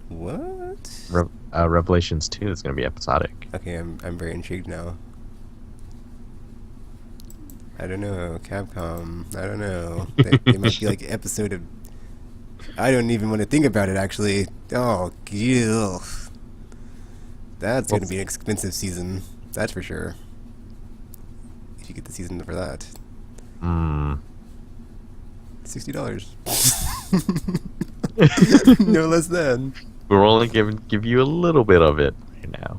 What? Revelations 2 is going to be episodic. Okay, I'm very intrigued now. I don't know, Capcom. I don't know. They might be like episode of. I don't even want to think about it. Actually, oh, ew. That's gonna be an expensive season. That's for sure. If you get the season for that, $60. No less than. We're only give you a little bit of it right now.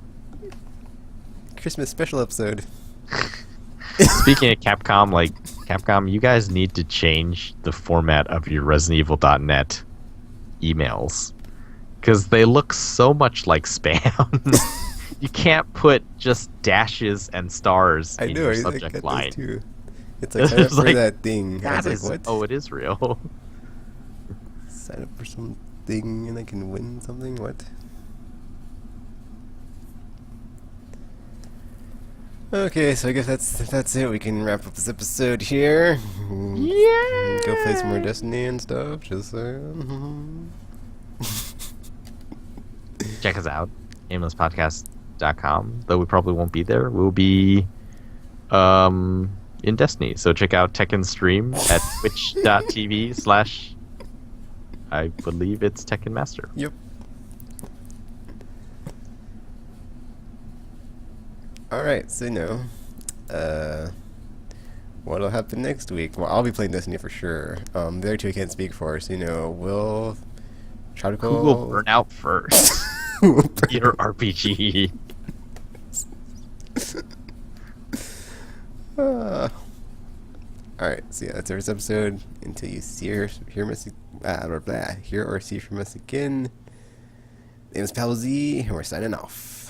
Christmas special episode. Speaking of Capcom, you guys need to change the format of your ResidentEvil.net emails because they look so much like spam. You can't put just dashes and stars I in know. your I subject got line. those too. It's like sign up It's for like, that thing. I That was is, like, what? oh, it is real. Sign up for something and I can win something? What? Okay, so I guess that's it. We can wrap up this episode here. Yeah. Go play some more Destiny and stuff. Just saying. Check us out, aimlesspodcast.com. Though we probably won't be there. We'll be in Destiny. So check out Tekken Stream at twitch.tv/ I believe it's Tekken Master. Yep. Alright, so what'll happen next week? Well, I'll be playing Destiny for sure. The other two I can't speak for, so we'll try to go. Who will burn out first? Your RPG. Alright, so yeah, that's our first episode. Until you hear or see from us again. My name is Pal Z, and we're signing off.